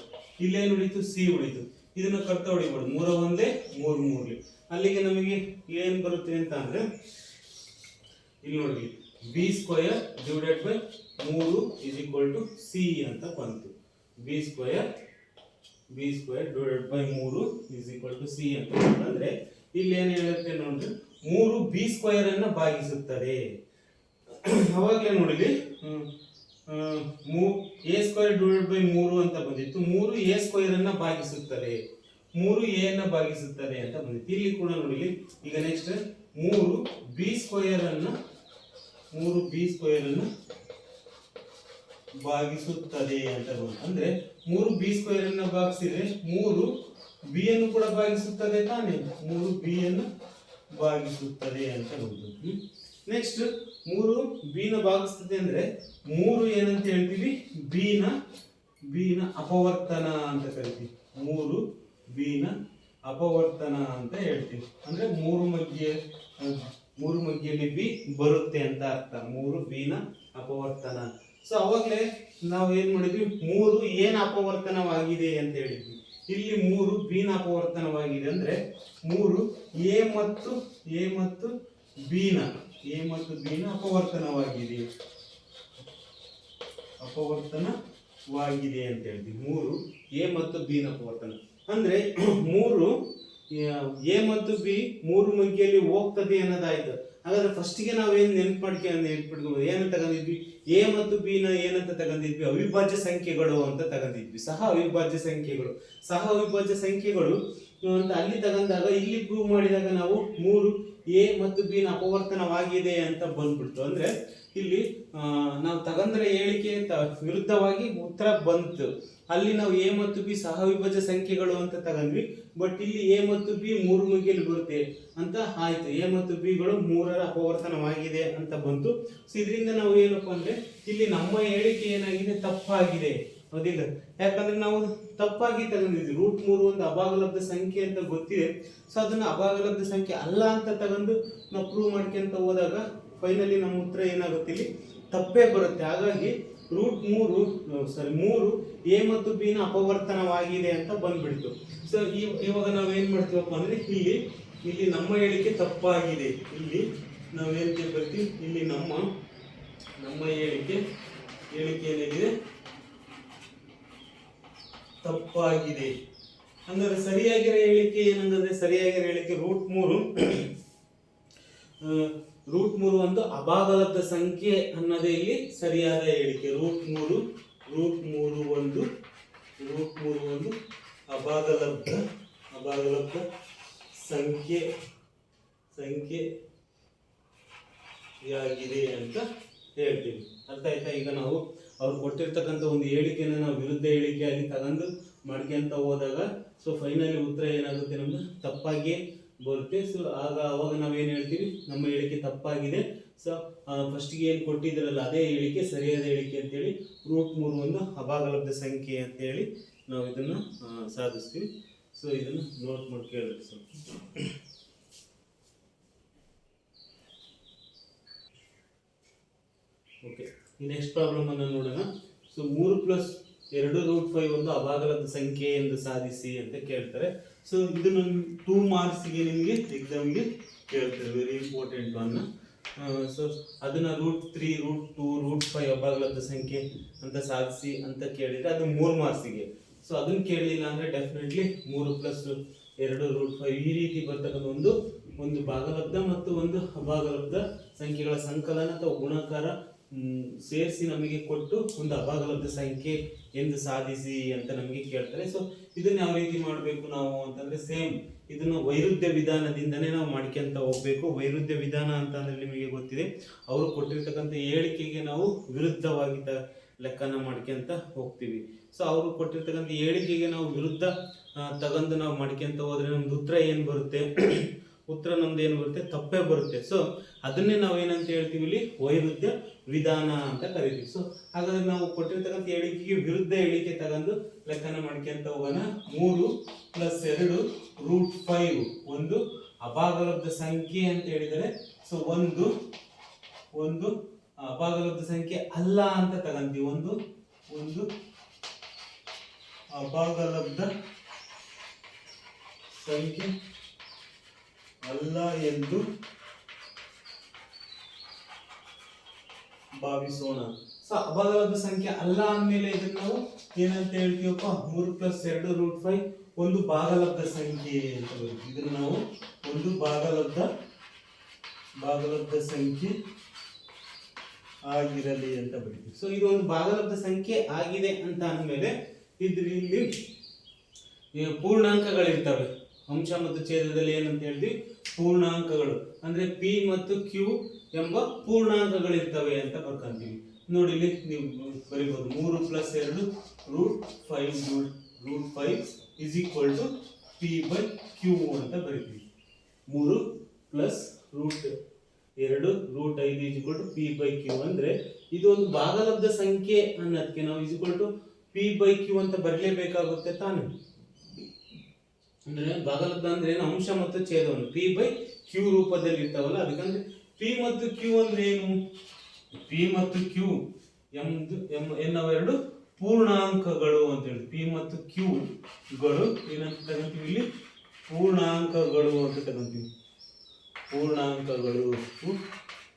Speaker 1: ಇಲ್ಲೇನು ಉಳಿತು, c ಉಳಿತು. ಇದನ್ನ ಕರ್ತ ಹೊಡಿಬಹುದು. 3 1 3 3. ಅಲ್ಲಿಗೆ ನಮಗೆ ಏನ್ ಬರುತ್ತೆ ಅಂತ ಅಂದ್ರೆ ಇಲ್ಲಿ ನೋಡಿ B square divided by 3 is equal to C ಅಂತ ಬಂತು. B square divided by 3 is equal to C ಅಂತ ಅಂದ್ರೆ ಇಲ್ಲಿ ಏನು ಹೇಳುತ್ತೆ ನೋಡ್ರಿ, 3 ಬಿ ಸ್ಕ್ವಯರ್ ಅನ್ನ ಭಾಗಿಸುತ್ತದೆ. ಅವಾಗಲೇ ನೋಡಿಲಿ ಎ ಸ್ಕ್ವಯರ್ ಡಿವೈಡೆಡ್ ಬೈ 3 ಅಂತ ಬಂದಿತ್ತು. 3 ಎ ಸ್ಕ್ವಯರ್ ಅನ್ನ ಭಾಗಿಸುತ್ತದೆ, 3 ಎ ಅನ್ನ ಭಾಗಿಸುತ್ತದೆ ಅಂತ ಬಂದಿತ್ತು. ಇಲ್ಲಿ ಕೂಡ ನೋಡಿಲಿ ಈಗ ನೆಕ್ಸ್ಟ್ 3 ಬಿ ಸ್ಕ್ವಯರ್ ಅನ್ನ ಭಾಗಿಸುತ್ತದೆ ಅಂತ ಬಂತು. ಅಂದ್ರೆ 3 ಬಿ ಸ್ಕ್ವಯರ್ ಅನ್ನ ಭಾಗಿಸಿದ್ರೆ 3 ಬಿ ಅನ್ನು ಕೂಡ ಭಾಗಿಸುತ್ತದೆ ತಾನೇ, 3 ಬಿ ಅನ್ನು ಭಾಗಿಸುತ್ತದೆ ಅಂತ ಬಂತು. ನೆಕ್ಸ್ಟ್ 3 ಬಿ ನ ಭಾಗಿಸ್ತದೆ ಅಂದ್ರೆ 3 ಏನಂತ ಹೇಳ್ತೀವಿ, ಬಿ ನ ಅಪವರ್ತನ ಅಂತ ಕರಿತೀವಿ. 3 ಬಿ ನ ಅಪವರ್ತನ ಅಂತ ಹೇಳ್ತೀವಿ. ಅಂದ್ರೆ 3 ಮಧ್ಯೆಯಲ್ಲಿ ಬಿ ಬರುತ್ತೆ ಅಂತ ಅರ್ಥ, 3 ಬಿ ನ ಅಪವರ್ತನ. ಸೊ ಅವಾಗಲೇ ನಾವು ಏನ್ ಮಾಡಿದ್ವಿ, 3 ಏನ ಅಪವರ್ತನವಾಗಿದೆ ಅಂತ ಹೇಳಿದ್ವಿ. ಇಲ್ಲಿ 3 ಬಿ ನ ಅಪವರ್ತನವಾಗಿದೆ ಅಂದ್ರೆ 3 ಎ ಮತ್ತು ಬಿ ನ ಅಪವರ್ತನವಾಗಿದೆ ಅಂತ ಹೇಳ್ತೀವಿ. 3 ಎ ಮತ್ತು ಬಿ ನ ಅಪವರ್ತನ ಅಂದ್ರೆ 3 ಎ ಮತ್ತು ಬಿ 3 ಮಧ್ಯೆಯಲ್ಲಿ ಹೋಗ್ತದೆ ಅನ್ನೋದಾಯ್ತು. ಹಾಗಾದ್ರೆ ಫಸ್ಟ್ ಗೆ ನಾವೇನು ನೆನ್ಪಿಟ್ಕೋಬಹುದು, ಏನಂತ ತಗೊಂಡಿದ್ವಿ, ಎ ಮತ್ತು ಬಿ ನ ಏನಂತ ತಗೊಂಡಿದ್ವಿ, ಅವಿಭಾಜ್ಯ ಸಂಖ್ಯೆಗಳು ಅಂತ ತಗೊಂಡಿದ್ವಿ. ಸಹ ಅವಿಭಾಜ್ಯ ಸಂಖ್ಯೆಗಳು ಅಂತ ಅಲ್ಲಿ ತಗೊಂಡಾಗ ಇಲ್ಲಿ ಪ್ರೂವ್ ಮಾಡಿದಾಗ ನಾವು 3 ಎ ಮತ್ತು ಬಿ ನ ಅಪವರ್ತನವಾಗಿದೆ ಅಂತ ಬಂದ್ಬಿಡ್ತು. ಅಂದ್ರೆ ಇಲ್ಲಿ ನಾವು ತಗೊಂಡ್ರೆ ಹೇಳಿಕೆ ವಿರುದ್ಧವಾಗಿ ಉತ್ತರ ಬಂತು. ಅಲ್ಲಿ ನಾವು ಎ ಮತ್ತು ಬಿ ಸಹ ಅವಿಭಾಜ್ಯ ಸಂಖ್ಯೆಗಳು ಅಂತ ತಗೊಂಡ್ವಿ, ಬಟ್ ಇಲ್ಲಿ ಎ ಮತ್ತು ಬಿ 3 ಮಧ್ಯೆಯಲ್ಲಿ ಬರುತ್ತೆ ಅಂತ ಆಯ್ತು. ಎ ಮತ್ತು ಬಿ ಗಳು 3ರ ಅಪವರ್ತನವಾಗಿದೆ ಅಂತ ಬಂತು. ಸೊ ಇದರಿಂದ ನಾವು ಏನಪ್ಪಾ ಅಂದ್ರೆ ಇಲ್ಲಿ ನಮ್ಮ ಹೇಳಿಕೆ ಏನಾಗಿದೆ, ತಪ್ಪಾಗಿದೆ, ಹೌದಿಲ್ಲ? ಯಾಕಂದ್ರೆ ನಾವು ತಪ್ಪಾಗಿ ತಗೊಂಡಿದ್ವಿ. √3 ಒಂದು ಅಭಾಗಲಬ್ಧ ಸಂಖ್ಯೆ ಅಂತ ಗೊತ್ತಿದೆ. ಸೊ ಅದನ್ನ ಅಭಾಗಲಬ್ಧ ಸಂಖ್ಯೆ ಅಲ್ಲ ಅಂತ ತಗೊಂಡು ನಾವು ಪ್ರೂವ್ ಮಾಡ್ಕೊಂತ ಹೋದಾಗ ಫೈನಲಿ ನಮ್ಮ ಉತ್ತರ ಏನಾಗುತ್ತೆ, ಇಲ್ಲಿ ತಪ್ಪೇ ಬರುತ್ತೆ. ಹಾಗಾಗಿ 3 ಎ ಮತ್ತು ಬಿ ನ ಅಪವರ್ತನವಾಗಿದೆ ಅಂತ ಬಂದ್ಬಿಡ್ತು. ಸೊ ಇವಾಗ ನಾವೇನ್ ಮಾಡ್ತೀವಪ್ಪ ಅಂದ್ರೆ ಇಲ್ಲಿ ನಮ್ಮ ಹೇಳಿಕೆ ತಪ್ಪಾಗಿದೆ. ಇಲ್ಲಿ ನಾವೇನ್ ಬರ್ತೀವಿ, ಇಲ್ಲಿ ನಮ್ಮ ಹೇಳಿಕೆ ಏನಿದೆ, ತಪ್ಪಾಗಿದೆ. ಅಂದ್ರೆ ಸರಿಯಾಗಿರೋ ಹೇಳಿಕೆ ಏನಂದ್ರೆ, ಸರಿಯಾಗಿರೋ ಹೇಳಿಕೆ √3 ಒಂದು ಅಭಾಗಲಬ್ಧ ಸಂಖ್ಯೆ ಅನ್ನೋದೇ ಇಲ್ಲಿ ಸರಿಯಾದ ಹೇಳಿಕೆ. √3 ಒಂದು ಅಭಾಗಲಬ್ಧ ಸಂಖ್ಯೆಯಾಗಿದೆ ಅಂತ ಹೇಳ್ತೀವಿ. ಅರ್ಥ ಆಯ್ತಾ? ಈಗ ನಾವು ಅವ್ರು ಕೊಟ್ಟಿರ್ತಕ್ಕಂಥ ಒಂದು ಹೇಳಿಕೆನ ನಾವು ವಿರುದ್ಧ ಹೇಳಿಕೆಯಾಗಿ ತಗೊಂಡು ಮಾಡ್ಕೊಂತ ಹೋದಾಗ ಸೊ ಫೈನಲಿ ಉತ್ತರ ಏನಾಗುತ್ತೆ, ನಮ್ದು ತಪ್ಪಾಗಿಯೇ ಬರುತ್ತೆ. ಸೊ ಅವಾಗ ನಾವೇನು ಹೇಳ್ತೀವಿ, ನಮ್ಮ ಹೇಳಿಕೆ ತಪ್ಪಾಗಿದೆ. ಸೊ ಫಸ್ಟ್ಗೆ ಏನು ಕೊಟ್ಟಿದ್ರಲ್ಲ ಅದೇ ಹೇಳಿಕೆ ಸರಿಯಾದ ಹೇಳಿಕೆ ಅಂತೇಳಿ √3 ಒಂದು ಅಭಾಗಲಬ್ಧ ಸಂಖ್ಯೆ ಅಂತೇಳಿ ನಾವು ಇದನ್ನ ಸಾಧಿಸ್ತೀವಿ. ಸೊ ಇದನ್ನು ನೋಟ್ ಮಾಡಿ ಕೇಳಬೇಕು ಸ್ವಲ್ಪ. ಓಕೆ, ಈ ನೆಕ್ಸ್ಟ್ ಪ್ರಾಬ್ಲಮ್ ಅನ್ನು ನೋಡೋಣ. ಸೊ 3 + 2√5 ಒಂದು ಅಭಾಗಲಬ್ಧ ಸಂಖ್ಯೆ ಎಂದು ಸಾಧಿಸಿ ಅಂತ ಕೇಳ್ತಾರೆ. ಸೊ ಇದನ್ನು 2 ಮಾರ್ಕ್ಸ್ಗೆ ನಿಮಗೆ ಎಕ್ಸಾಮ್ಗೆ ಕೇಳ್ತಾರೆ, ವೆರಿ ಇಂಪಾರ್ಟೆಂಟ್ ಒನ್. ಸೊ ಅದನ್ನ √3, √2, √5 ಅಭಾಗಲಬ್ಧ ಸಂಖ್ಯೆ ಅಂತ ಸಾಧಿಸಿ ಅಂತ ಕೇಳಿದ್ರೆ ಅದು 3 ಮಾರ್ಕ್ಸಿಗೆ. ಸೊ ಅದನ್ನ ಕೇಳಲಿಲ್ಲ ಅಂದ್ರೆ ಡೆಫಿನೆಟ್ಲಿ 3 + 2√5 ಈ ರೀತಿ ಬರ್ತಕ್ಕಂಥ ಒಂದು ಭಾಗಲಬ್ಧ ಮತ್ತು ಒಂದು ಅಭಾಗಲಬ್ಧ ಸಂಖ್ಯೆಗಳ ಸಂಕಲನ ಅಥವಾ ಗುಣಾಕಾರ ಸೇರಿಸಿ ನಮಗೆ ಕೊಟ್ಟು ಒಂದು ಅಭಾಗಲಬ್ಧ ಸಂಖ್ಯೆ ಎಂದು ಸಾಧಿಸಿ ಅಂತ ನಮಗೆ ಕೇಳ್ತಾರೆ. ಸೊ ಇದನ್ನ ಯಾವ ರೀತಿ ಮಾಡಬೇಕು ನಾವು ಅಂತಂದ್ರೆ, ಸೇಮ್ ಇದನ್ನು ವೈರುಧ್ಯ ವಿಧಾನದಿಂದನೇ ನಾವು ಮಾಡ್ಕೊಂತ ಹೋಗ್ಬೇಕು. ವೈರುಧ್ಯ ವಿಧಾನ ಅಂತ ಅಂದ್ರೆ ನಿಮಗೆ ಗೊತ್ತಿದೆ, ಅವರು ಕೊಟ್ಟಿರ್ತಕ್ಕಂಥ ಹೇಳಿಕೆಗೆ ನಾವು ವಿರುದ್ಧವಾಗಿ ಲೆಕ್ಕನ ಮಾಡ್ಕೊಂತ ಹೋಗ್ತೀವಿ. ಸೊ ಅವರು ಕೊಟ್ಟಿರ್ತಕ್ಕಂಥ ಹೇಳಿಕೆಗೆ ನಾವು ವಿರುದ್ಧ ತಗೊಂಡು ನಾವು ಮಾಡ್ಕೊಂತ ಹೋದ್ರೆ ನಮ್ದು ಉತ್ತರ ಏನು ಬರುತ್ತೆ, ಉತ್ತರ ನಮ್ದು ಏನು ಬರುತ್ತೆ, ತಪ್ಪೇ ಬರುತ್ತೆ. ಸೊ ಅದನ್ನೇ ನಾವು ಏನಂತ ಹೇಳ್ತೀವಿ, ಇಲ್ಲಿ ವೈರುಧ್ಯ ವಿಧಾನ ಅಂತ ಕರಿತೀವಿ. ಸೊ ಹಾಗಾದ್ರೆ ನಾವು ಕೊಟ್ಟಿರ್ತಕ್ಕಂಥ ಹೇಳಿಕೆಗೆ ವಿರುದ್ಧ ಹೇಳಿಕೆ ತಗೊಂಡು ಲೆಕ್ಕನ ಮಾಡ್ಕೊಂತ ಹೋಗೋಣ. 3 + 2√5 ಒಂದು ಅಭಾಗಲಬ್ಧ ಸಂಖ್ಯೆ ಅಂತ ಹೇಳಿದರೆ, ಸೊ ಒಂದು ಅಭಾಗಲಬ್ಧ ಸಂಖ್ಯೆ ಅಲ್ಲ ಅಂತ ತಗೊಂತೀವಿ. ಒಂದು ಅಭಾಗಲಬ್ಧ ಸಂಖ್ಯೆ ಅಲ್ಲ ಎಂದು ಭಾವಿಸೋಣ. ಸೊ ಅಭಾಗಲಬ್ಧ ಸಂಖ್ಯೆ ಅಲ್ಲ ಅಂದ್ಮೇಲೆ ಇದನ್ನ ನಾವು ಏನಂತ ಹೇಳ್ತೀವಪ್ಪ, 3+2 √5 ಒಂದು ಭಾಗಲಬ್ಧ ಸಂಖ್ಯೆ ಅಂತ ಬರುತ್ತೆ. ಇದನ್ನ ನಾವು ಒಂದು ಭಾಗಲಬ್ಧ ಸಂಖ್ಯೆ ಆಗಿರಲಿ ಅಂತ ಬರೀತೀವಿ. ಸೊ ಇದು ಒಂದು ಭಾಗಲಬ್ಧ ಸಂಖ್ಯೆ ಆಗಿದೆ ಅಂತ ಅಂದಮೇಲೆ ಇಲ್ಲಿ ಪೂರ್ಣಾಂಕಗಳಿರ್ತವೆ. ಅಂಶ ಮತ್ತು ಛೇದದಲ್ಲಿ ಏನಂತ ಹೇಳ್ತೀವಿ, ಪೂರ್ಣಾಂಕಗಳು ಅಂದ್ರೆ ಪಿ ಮತ್ತು ಕ್ಯೂ ಎಂಬ ಪೂರ್ಣಾಂಕಗಳಿರ್ತವೆ ಅಂತ ಬರ್ಕೊಂತೀವಿ. ನೋಡಿ ಇಲ್ಲಿ ನೀವು ಬರೀಬಹುದು 3+2 √5 √5 P/Q ಅಂತ ಬರೀತೀವಿ. 3+√2 √5 P/Q ಅಂದ್ರೆ ಇದು ಒಂದು ಭಾಗಲಬ್ಧ ಸಂಖ್ಯೆ ಅನ್ನೋದಕ್ಕೆ ನಾವು P/Q ಅಂತ ಬರಲೇಬೇಕಾಗುತ್ತೆ ತಾನೆ. ಅಂದ್ರೆ ಭಾಗಲಬ್ಧ ಅಂದ್ರೆ ಏನು, ಅಂಶ ಮತ್ತು ಛೇದವನ್ನು P/Q ರೂಪದಲ್ಲಿ ಇರ್ತಾವಲ್ಲ, ಅದಕ್ಕಂದ್ರೆ P ಮತ್ತು Q ಅಂದ್ರೆ ಏನು, P ಮತ್ತು Q ಎನ್ನುವೆರಡು ಪೂರ್ಣಾಂಕಗಳು ಅಂತ ಹೇಳಿ. P ಮತ್ತು Q ಗಳು ಏನಂತ ತಗೊಂತೀವಿ, ಇಲ್ಲಿ ಪೂರ್ಣಾಂಕಗಳು ಅಂತ ತಗೊಂತೀವಿ. ಪೂರ್ಣಾಂಕಗಳು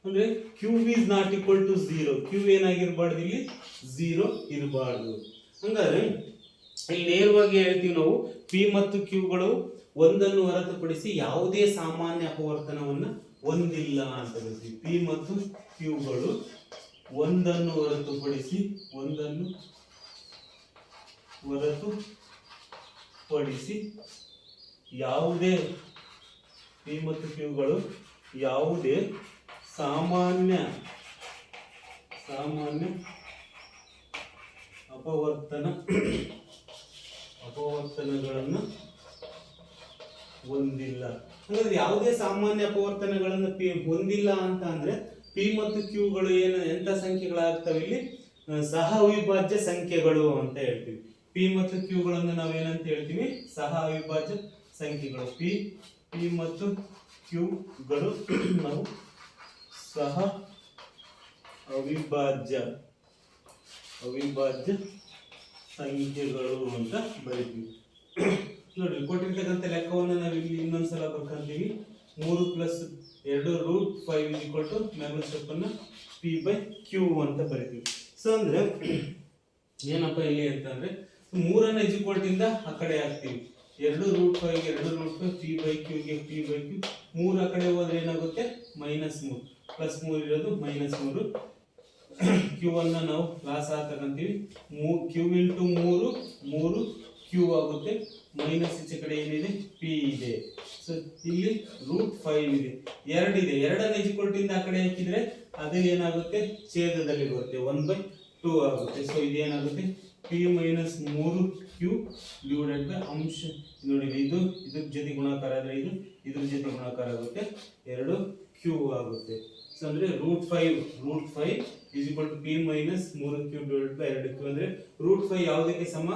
Speaker 1: ಅಂದ್ರೆ Q is not equal to 0. Q ಏನಾಗಿರ್ಬಾರ್ದು, ಇಲ್ಲಿ 0 ಇರಬಾರ್ದು. ಹಂಗಾದ್ರೆ ಇಲ್ಲಿ ನೇರವಾಗಿ ಹೇಳ್ತೀವಿ ನಾವು, P ಮತ್ತು Q ಗಳು ಒಂದನ್ನು ಹೊರತುಪಡಿಸಿ ಯಾವುದೇ ಸಾಮಾನ್ಯ ಅಪವರ್ತನವನ್ನ ಹೊಂದಿಲ್ಲ ಅಂತ ಹೇಳ್ತೀವಿ. P ಮತ್ತು Q ಗಳು ಒಂದನ್ನು ಹೊರತುಪಡಿಸಿ ಯಾವುದೇ P ಮತ್ತು Q ಗಳು ಯಾವುದೇ ಸಾಮಾನ್ಯ ಅಪವರ್ತನಗಳನ್ನು ಹೊಂದಿಲ್ಲ. ಹಾಗಾದ್ರೆ ಯಾವುದೇ ಸಾಮಾನ್ಯ ಅಪವರ್ತನಗಳನ್ನು ಹೊಂದಿಲ್ಲ ಅಂತ ಅಂದ್ರೆ P ಮತ್ತು Q ಗಳು ಎಂತ ಸಂಖ್ಯೆಗಳಾಗ್ತವೆ, ಇಲ್ಲಿ ಸಹ ಅವಿಭಾಜ್ಯ ಸಂಖ್ಯೆಗಳು ಅಂತ ಹೇಳ್ತೀವಿ. P ಮತ್ತು Q ಗಳನ್ನು ನಾವೇನಂತ ಹೇಳ್ತೀವಿ, ಸಹ ಅವಿಭಾಜ್ಯ ಸಂಖ್ಯೆಗಳು. P ಮತ್ತು Q ಗಳು ನಾವು ಸಹ ಅವಿಭಾಜ್ಯ ಸಂಖ್ಯೆಗಳು ಅಂತ ಬರೀತೀವಿ. ನೋಡಿ ಕೊಟ್ಟಿರ್ತಕ್ಕಂಥ ಲೆಕ್ಕವನ್ನು ನಾವು ಇಲ್ಲಿ ಇನ್ನೊಂದ್ಸಲ ಬರ್ಕೊಂತೀವಿ. 3+2 √5 ಮ್ಯಾಗ್ನ ಸ್ಟೆಪ್ಪನ್ನ P/Q ಅಂತ ಬರೀತೀವಿ. ಸೊ ಅಂದ್ರೆ ಏನಪ್ಪ ಇಲ್ಲಿ ಅಂತಂದ್ರೆ 3 ಇಂದ ಆ ಕಡೆ ಹಾಕ್ತೀವಿ. 2√5 P/Q ಗೆ P/Q 3 ಆ ಕಡೆ ಹೋದ್ರೆ ಏನಾಗುತ್ತೆ, -3 +3 ಇರೋದು -3. Q ಅನ್ನ ನಾವು ಲಾಸ್ ತಗೊಂತೀವಿ. Q × 3 Q ಆಗುತ್ತೆ. ಮೈನಸ್ ಈಚೆ ಕಡೆ ಏನಿದೆ, P ಇದೆ. ಸೊ ಇಲ್ಲಿ √5 ಇದೆ, 2 ಇದೆ. 2 ಇಂದ ಆ ಕಡೆ ಹಾಕಿದ್ರೆ ಅದು ಏನಾಗುತ್ತೆ, ಛೇದದಲ್ಲಿ ಬರುತ್ತೆ, 1/2 ಆಗುತ್ತೆ. ಸೊ ಇದೇನಾಗುತ್ತೆ, P - 3Q / ಅಂಶ. ನೋಡಿ ಇದ್ರ ಜೊತೆ ಗುಣಾಕಾರ ಆದ್ರೆ ಇದ್ರ ಜೊತೆ ಗುಣಾಕಾರ ಆಗುತ್ತೆ, 2Q ಆಗುತ್ತೆ. ಸೊ ಅಂದ್ರೆ √5 P - 3Q / 2Q ಅಂದ್ರೆ √5 ಯಾವುದಕ್ಕೆ ಸಮ,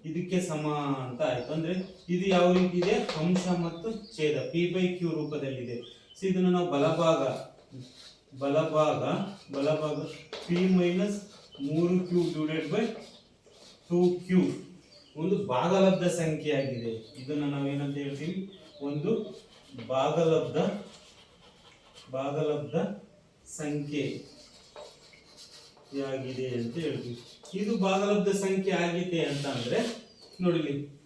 Speaker 1: ಇದಕ್ಕೆ ಸಮ ಅಂತ ಆಯ್ತು. ಅಂದ್ರೆ ಇದು ಯಾವ ರೀತಿ ಇದೆ, ಅಂಶ ಮತ್ತು ಛೇದ P/Q ರೂಪದಲ್ಲಿದೆ. ಸೊ ಇದನ್ನು ನಾವು ಬಲಭಾಗ P - 3Q / 2Q ಒಂದು ಭಾಗಲಬ್ಧ ಸಂಖ್ಯೆ ಆಗಿದೆ. ಇದನ್ನ ನಾವೇನಂತ ಹೇಳ್ತೀವಿ, ಒಂದು ಭಾಗಲಬ್ಧ ಸಂಖ್ಯೆಯಾಗಿದೆ ಅಂತ ಹೇಳ್ತೀವಿ. ಇದು ಭಾಗಲಬ್ಧ ಸಂಖ್ಯೆ ಆಗಿದೆ ಅಂತ ಅಂದ್ರೆ ನೋಡಿ,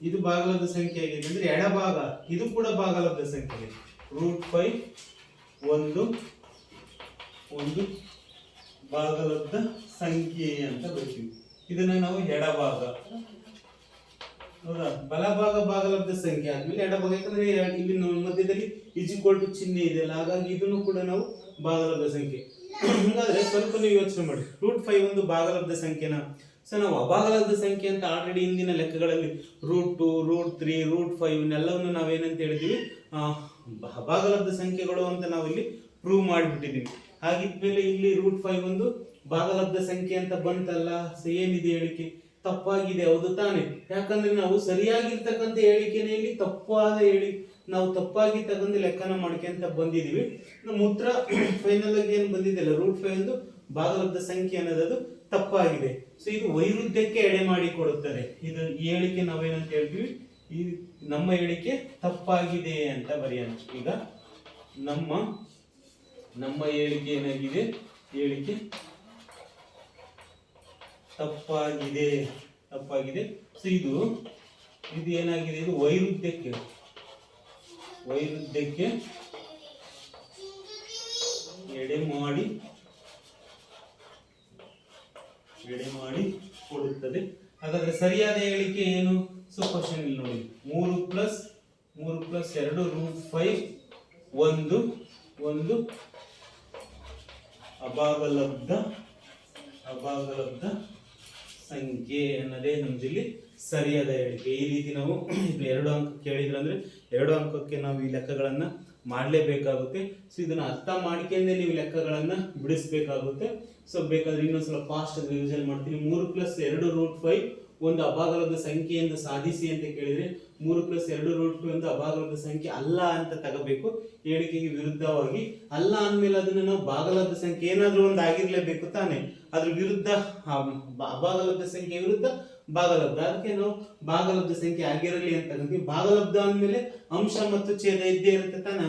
Speaker 1: ಇದು ಭಾಗಲಬ್ಧ ಸಂಖ್ಯೆ ಆಗಿದೆ ಅಂದ್ರೆ ಎಡಭಾಗ ಇದು ಕೂಡ ಭಾಗಲಬ್ಧ ಸಂಖ್ಯೆ. √5 ಒಂದು ಭಾಗಲಬ್ಧ ಸಂಖ್ಯೆ ಅಂತ ಬರೀತೀವಿ. ಇದನ್ನ ನಾವು ಎಡಭಾಗ, ಹೌದಾ, ಬಲಭಾಗ ಭಾಗಲಬ್ಧ ಸಂಖ್ಯೆ ಆದ್ಮೇಲೆ ಎಡಭಾಗ, ಯಾಕಂದ್ರೆ ಇಲ್ಲಿ ಮಧ್ಯದಲ್ಲಿ = ಚಿಹ್ನೆ ಇದೆ ಅಲ್ಲ, ಹಾಗಾಗಿ ಇದನ್ನು ಕೂಡ ನಾವು ಭಾಗಲಬ್ಧ ಸಂಖ್ಯೆ. ಹಾಗಾದ್ರೆ ಸ್ವಲ್ಪ ನೀವು ಯೋಚನೆ ಮಾಡಿ, √5 ಒಂದು ಭಾಗಲಬ್ಧ ಸಂಖ್ಯೆನ. ಸೊ ನಾವು ಅಭಾಗಲಬ್ಧ ಸಂಖ್ಯೆ ಅಂತ ಆಲ್ರೆಡಿ ಇಂದಿನ ಲೆಕ್ಕಗಳಲ್ಲಿ √2 √3 √5 ಇವನ್ನೆಲ್ಲವನ್ನು ನಾವೇನಂತ ಹೇಳಿದೀವಿ, ಅಭಾಗಲಬ್ಧ ಸಂಖ್ಯೆಗಳು ಅಂತ ನಾವು ಇಲ್ಲಿ ಪ್ರೂವ್ ಮಾಡಿಬಿಟ್ಟಿದೀವಿ. ಹಾಗಿದ್ಮೇಲೆ ಇಲ್ಲಿ √5 ಒಂದು ಭಾಗಲಬ್ಧ ಸಂಖ್ಯೆ ಅಂತ ಬಂತಲ್ಲ. ಸೊ ಏನಿದೆ ಹೇಳಿಕೆ, ತಪ್ಪಾಗಿದೆ, ಹೌದು ತಾನೆ? ಯಾಕಂದ್ರೆ ನಾವು ಸರಿಯಾಗಿರ್ತಕ್ಕಂಥ ಹೇಳಿಕೆನೇ ಇಲ್ಲಿ ತಪ್ಪಾದ ನಾವು ತಪ್ಪಾಗಿ ತಗೊಂಡು ಲೆಕ್ಕನ ಮಾಡ್ಕೊಂತ ಬಂದಿದೀವಿ. ನಮ್ಮ ಉತ್ತರ ಫೈನಲ್ ಆಗಿ ಏನು ಬಂದಿದೆಯಲ್ಲ, √5 ಒಂದು ಭಾಗಲಬ್ಧ ಸಂಖ್ಯೆ ಅನ್ನೋದು ತಪ್ಪಾಗಿದೆ. ಸೊ ಇದು ವೈರುಧ್ಯಕ್ಕೆ ಎಡೆ ಮಾಡಿ ಕೊಡುತ್ತದೆ. ಇದು ಈ ಹೇಳಿಕೆ ನಾವೇನಂತ ಹೇಳ್ತೀವಿ, ಈ ನಮ್ಮ ಹೇಳಿಕೆ ತಪ್ಪಾಗಿದೆ ಅಂತ ಬರೆಯೋಣ. ಈಗ ನಮ್ಮ ಹೇಳಿಕೆ ಏನಾಗಿದೆ, ಹೇಳಿಕೆ ತಪ್ಪಾಗಿದೆ. ಸೊ ಇದು ಏನಾಗಿದೆ, ಇದು ವೈರುಧ್ಯಕ್ಕೆ ಎಡೆ ಮಾಡಿ ಕೊಡುತ್ತದೆ. ಹಾಗಾದ್ರೆ ಸರಿಯಾದ ಹೇಳಿಕೆ ಏನು? ಸೊ ಕ್ವಶನ್ ಇಲ್ಲಿ ನೋಡಿ, 3 ಪ್ಲಸ್ 2 ರೂಟ್ 5 ಒಂದು ಅಭಾಗಲಬ್ಧ ಸಂಖ್ಯೆ ಅನ್ನೋದೇ ನಮ್ದಿಲ್ಲಿ ಸರಿಯಾದ ಹೇಳಿಕೆ. ಈ ರೀತಿ ನಾವು 2 ಅಂಕ ಕೇಳಿದ್ರೆ ಅಂದ್ರೆ 2 ಅಂಕಕ್ಕೆ ನಾವು ಈ ಲೆಕ್ಕಗಳನ್ನ ಮಾಡಲೇಬೇಕಾಗುತ್ತೆ. ಸೊ ಇದನ್ನ ಅರ್ಥ ಮಾಡ್ಕೊಂಡೆ ನೀವು ಲೆಕ್ಕಗಳನ್ನ ಬಿಡಿಸ್ಬೇಕಾಗುತ್ತೆ. ಸೊ ಬೇಕಾದ್ರೆ ಇನ್ನೊಂದ್ಸಲ ಫಾಸ್ಟ್ ರಿವಿಷನ್ ಮಾಡ್ತೀನಿ. 3 ಪ್ಲಸ್ 2 ರೂಟ್ 5 ಒಂದು ಅಭಾಗಲಬ್ಧ ಸಂಖ್ಯೆಯಿಂದ ಸಾಧಿಸಿ ಅಂತ ಕೇಳಿದ್ರೆ 3 ಪ್ಲಸ್ 2 ರೂಟ್ 5 ಒಂದು ಅಭಾಗಲಬ್ಧ ಸಂಖ್ಯೆ ಅಲ್ಲ ಅಂತ ತಗೋಬೇಕು. ಹೇಳಿಕೆಗೆ ವಿರುದ್ಧವಾಗಿ ಅಲ್ಲ ಅಂದ್ಮೇಲೆ ಅದನ್ನ ನಾವು ಭಾಗಲಬ್ಧ ಸಂಖ್ಯೆ ಏನಾದ್ರೂ ಒಂದು ಆಗಿರ್ಲೇಬೇಕು ತಾನೆ. ಅದ್ರ ವಿರುದ್ಧ ಅಭಾಗಲಬ್ಧ ಸಂಖ್ಯೆ ವಿರುದ್ಧ ಭಾಗಲಬ್ಧ, ಅದಕ್ಕೆ ನಾವು ಭಾಗಲಬ್ಧ ಸಂಖ್ಯೆ ಆಗಿರಲಿ ಅಂತ ತಗೊಂತೀವಿ. ಭಾಗಲಬ್ಧ ಅಂದ್ಮೇಲೆ ಅಂಶ ಮತ್ತು ಛೇದ ಇದ್ದೇ ಇರುತ್ತೆ ತಾನೆ.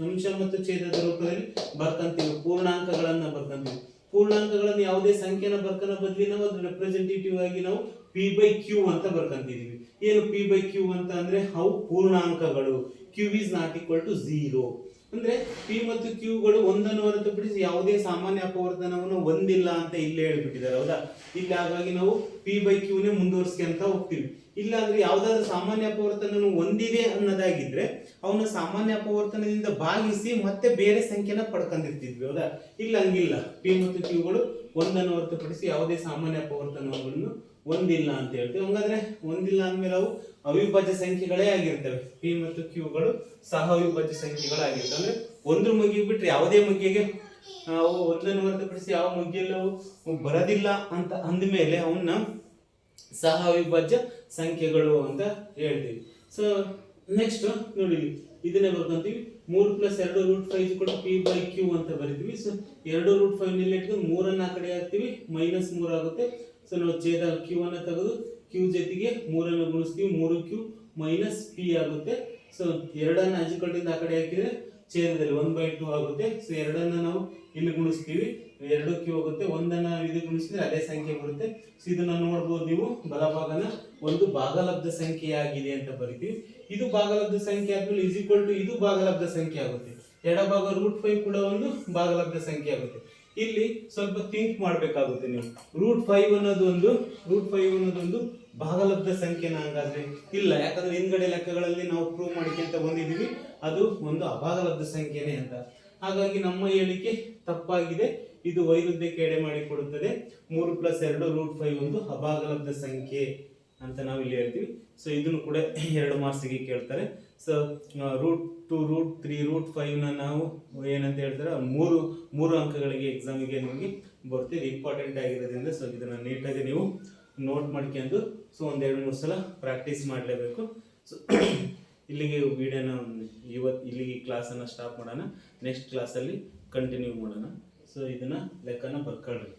Speaker 1: ಅಂಶ ಮತ್ತು ಛೇದದ ರೂಪದಲ್ಲಿ ಬರ್ಕಂತೀವಿ. ಪೂರ್ಣಾಂಕಗಳನ್ನ ಬರ್ಕಂತೀವಿ. ಪೂರ್ಣಾಂಕಗಳನ್ನು ಯಾವುದೇ ಸಂಖ್ಯೆನ ಬರ್ಕನ ಬದಲಿ ನಾವು ಅದ್ರ ರೆಪ್ರೆಸೆಂಟೇಟಿವ್ ಆಗಿ ನಾವು p/q ಅಂತ ಬರ್ಕಂತಿದೀವಿ. ಏನು p/q ಅಂತ ಅಂದ್ರೆ ಅವು ಪೂರ್ಣಾಂಕಗಳು. q is not equal to 0 ಅಂದ್ರೆ p ಮತ್ತು q ಗಳು ಒಂದನ್ನು ಹೊರತುಪಡಿಸಿ ಯಾವುದೇ ಸಾಮಾನ್ಯ ಅಪವರ್ತನವನ್ನು ಹೊಂದಿಲ್ಲ ಅಂತ ಇಲ್ಲೇ ಹೇಳ್ಬಿಟ್ಟಿದ್ದಾರೆ, ಹೌದಾ? ಇಲ್ಲಿ ಹಾಗಾಗಿ ನಾವು p/q ನೇ ಮುಂದುವರಿಸ್ಕೊಂತ ಹೋಗ್ತೀವಿ. ಇಲ್ಲ ಅಂದ್ರೆ ಯಾವ್ದಾದ್ರು ಸಾಮಾನ್ಯ ಅಪವರ್ತನ ಹೊಂದಿದೆ ಅನ್ನೋದಾಗಿದ್ರೆ ಅವನ ಸಾಮಾನ್ಯ ಅಪವರ್ತನದಿಂದ ಭಾಗಿಸಿ ಮತ್ತೆ ಬೇರೆ ಸಂಖ್ಯೆನ ಪಡ್ಕೊಂಡಿರ್ತಿದ್ವಿ, ಹೌದಾ? ಇಲ್ಲ ಹಂಗಿಲ್ಲ. p ಮತ್ತು q ಗಳು ಒಂದನ್ನು ಹೊರತುಪಡಿಸಿ ಯಾವುದೇ ಸಾಮಾನ್ಯ ಅಪವರ್ತನವನ್ನು ಹೊಂದಿಲ್ಲ ಅಂತ ಹೇಳ್ತೀವಿ. ಹಂಗಾದ್ರೆ ಹೊಂದಿಲ್ಲ ಅಂದ್ಮೇಲೆ ಅವು ಅವಿಭಾಜ್ಯ ಸಂಖ್ಯೆಗಳೇ ಆಗಿರ್ತವೆ. p ಮತ್ತು q ಗಳು ಸಹ ಅವಿಭಾಜ್ಯ ಸಂಖ್ಯೆಗಳಾಗಿರ್ತವೆ. ಅಂದ್ರೆ ಒಂದ್ರ ಮಗ್ಗೆ ಬಿಟ್ರೆ ಯಾವುದೇ ಮಗ್ಗೆಗೆ ಅವು ಒಂದನ್ನು ಹೊರತುಪಡಿಸಿ ಯಾವ ಮಗ್ಗೆಯಲ್ಲೂ ಅವು ಬರೋದಿಲ್ಲ ಅಂತ ಅಂದಮೇಲೆ ಅವನ್ನ ಸಹ ಅವಿಭಾಜ್ಯ ಸಂಖ್ಯೆಗಳು ಅಂತ ಹೇಳ್ತೀವಿ. ಸೊ ನೆಕ್ಸ್ಟ್ ನೋಡಿ, ಇದನ್ನೇ ಬರ್ಕೊಂತೀವಿ. 3 ಪ್ಲಸ್ 2 ರೂಟ್ 5 p/q ಅಂತ ಬರಿತೀವಿ. ಸೊ 2 ರೂಟ್ 5 ನಲ್ಲಿ ಇಟ್ಕೊಂಡು 3 ಆ ಕಡೆ ಹಾಕ್ತಿವಿ, -3 ಆಗುತ್ತೆ. ಸೊ ನಾವು ಛೇದ q ಅನ್ನ ತೆಗೆದು q ಜೊತೆಗೆ 3 ಅನ್ನು ಗುಣಿಸ್ತೀವಿ, 3q - p ಆಗುತ್ತೆ. ಸೊ 2 ಅಜಿಕಲ್ಟಿಂದ ಆ ಕಡೆ ಹಾಕಿದ್ರೆ ಛೇದದಲ್ಲಿ 1/2 ಆಗುತ್ತೆ. ಸೊ 2 ನಾವು ಇಲ್ಲಿ ಗುಣಿಸ್ತೀವಿ, 2q ಹೋಗುತ್ತೆ. 1 ಇದು ಗುಣಿಸಿದ್ರೆ ಅದೇ ಸಂಖ್ಯೆ ಬರುತ್ತೆ. ಸೊ ಇದನ್ನ ನೋಡಬಹುದು ನೀವು, ಬಲಭಾಗನ ಒಂದು ಭಾಗಲಬ್ಧ ಸಂಖ್ಯೆಯಾಗಿದೆ ಅಂತ ಬರಿತೀವಿ. ಇದು ಭಾಗಲಬ್ಧ ಸಂಖ್ಯೆ ಆದ್ಮೇಲೆ ಇಸ್ ಈಕ್ವಲ್ ಟು ಇದು ಭಾಗಲಬ್ಧ ಸಂಖ್ಯೆ ಆಗುತ್ತೆ. ಎಡಭಾಗ ರೂಟ್ 5 ಕೂಡ ಒಂದು ಭಾಗಲಬ್ಧ ಸಂಖ್ಯೆ ಆಗುತ್ತೆ. ಇಲ್ಲಿ ಸ್ವಲ್ಪ ಥಿಂಕ್ ಮಾಡಬೇಕಾಗುತ್ತೆ ನೀವು. ರೂಟ್ 5 ಅನ್ನೋದು ಒಂದು ಭಾಗಲಬ್ಧ ಸಂಖ್ಯೆನ? ಹಂಗಾದ್ರೆ ಇಲ್ಲ, ಯಾಕಂದ್ರೆ ಹಿಂದ್ಗಡೆ ಲೆಕ್ಕಗಳಲ್ಲಿ ನಾವು ಪ್ರೂವ್ ಮಾಡಿಕೊಂತ ಬಂದಿದೀವಿ ಅದು ಒಂದು ಅಭಾಗಲಬ್ಧ ಸಂಖ್ಯೆನೇ ಅಂತ. ಹಾಗಾಗಿ ನಮ್ಮ ಹೇಳಿಕೆ ತಪ್ಪಾಗಿದೆ. ಇದು ವೈರುಧ್ಯಕ್ಕೆ ಎಡೆ ಮಾಡಿ ಕೊಡುತ್ತದೆ. 3 ಪ್ಲಸ್ 2 ರೂಟ್ 5 ಒಂದು ಅಭಾಗಲಬ್ಧ ಸಂಖ್ಯೆ ಅಂತ ನಾವು ಇಲ್ಲಿ ಹೇಳ್ತೀವಿ. ಸೊ ಇದನ್ನು ಕೂಡ 2 ಮಾರ್ಕ್ಸ್ಗೆ ಕೇಳ್ತಾರೆ. ಸೊ ರೂಟ್ 2 ರೂಟ್ 3 ರೂಟ್ 5 ನಾವು ಏನಂತ ಹೇಳ್ತಾರೆ, ಮೂರು ಅಂಕಗಳಿಗೆ ಎಕ್ಸಾಮಿಗೆ ನಿಮಗೆ ಬರ್ತೀವಿ. ಇಂಪಾರ್ಟೆಂಟ್ ಆಗಿರೋದ್ರಿಂದ ಸೊ ಇದನ್ನ ನೀಟಾಗಿ ನೀವು ನೋಟ್ ಮಾಡ್ಕೊಂಡು ಸೊ 1-2-3 ಸಲ ಪ್ರಾಕ್ಟೀಸ್ ಮಾಡಲೇಬೇಕು. ಸೊ ಇಲ್ಲಿಗೆ ವಿಡಿಯೋನ ಇಲ್ಲಿಗೆ ಕ್ಲಾಸನ್ನು ಸ್ಟಾಪ್ ಮಾಡೋಣ. ನೆಕ್ಸ್ಟ್ ಕ್ಲಾಸಲ್ಲಿ ಕಂಟಿನ್ಯೂ ಮಾಡೋಣ. ಸೊ ಇದನ್ನ ಲೆಕ್ಕನ ಬರ್ಕೊಳ್ರಿ.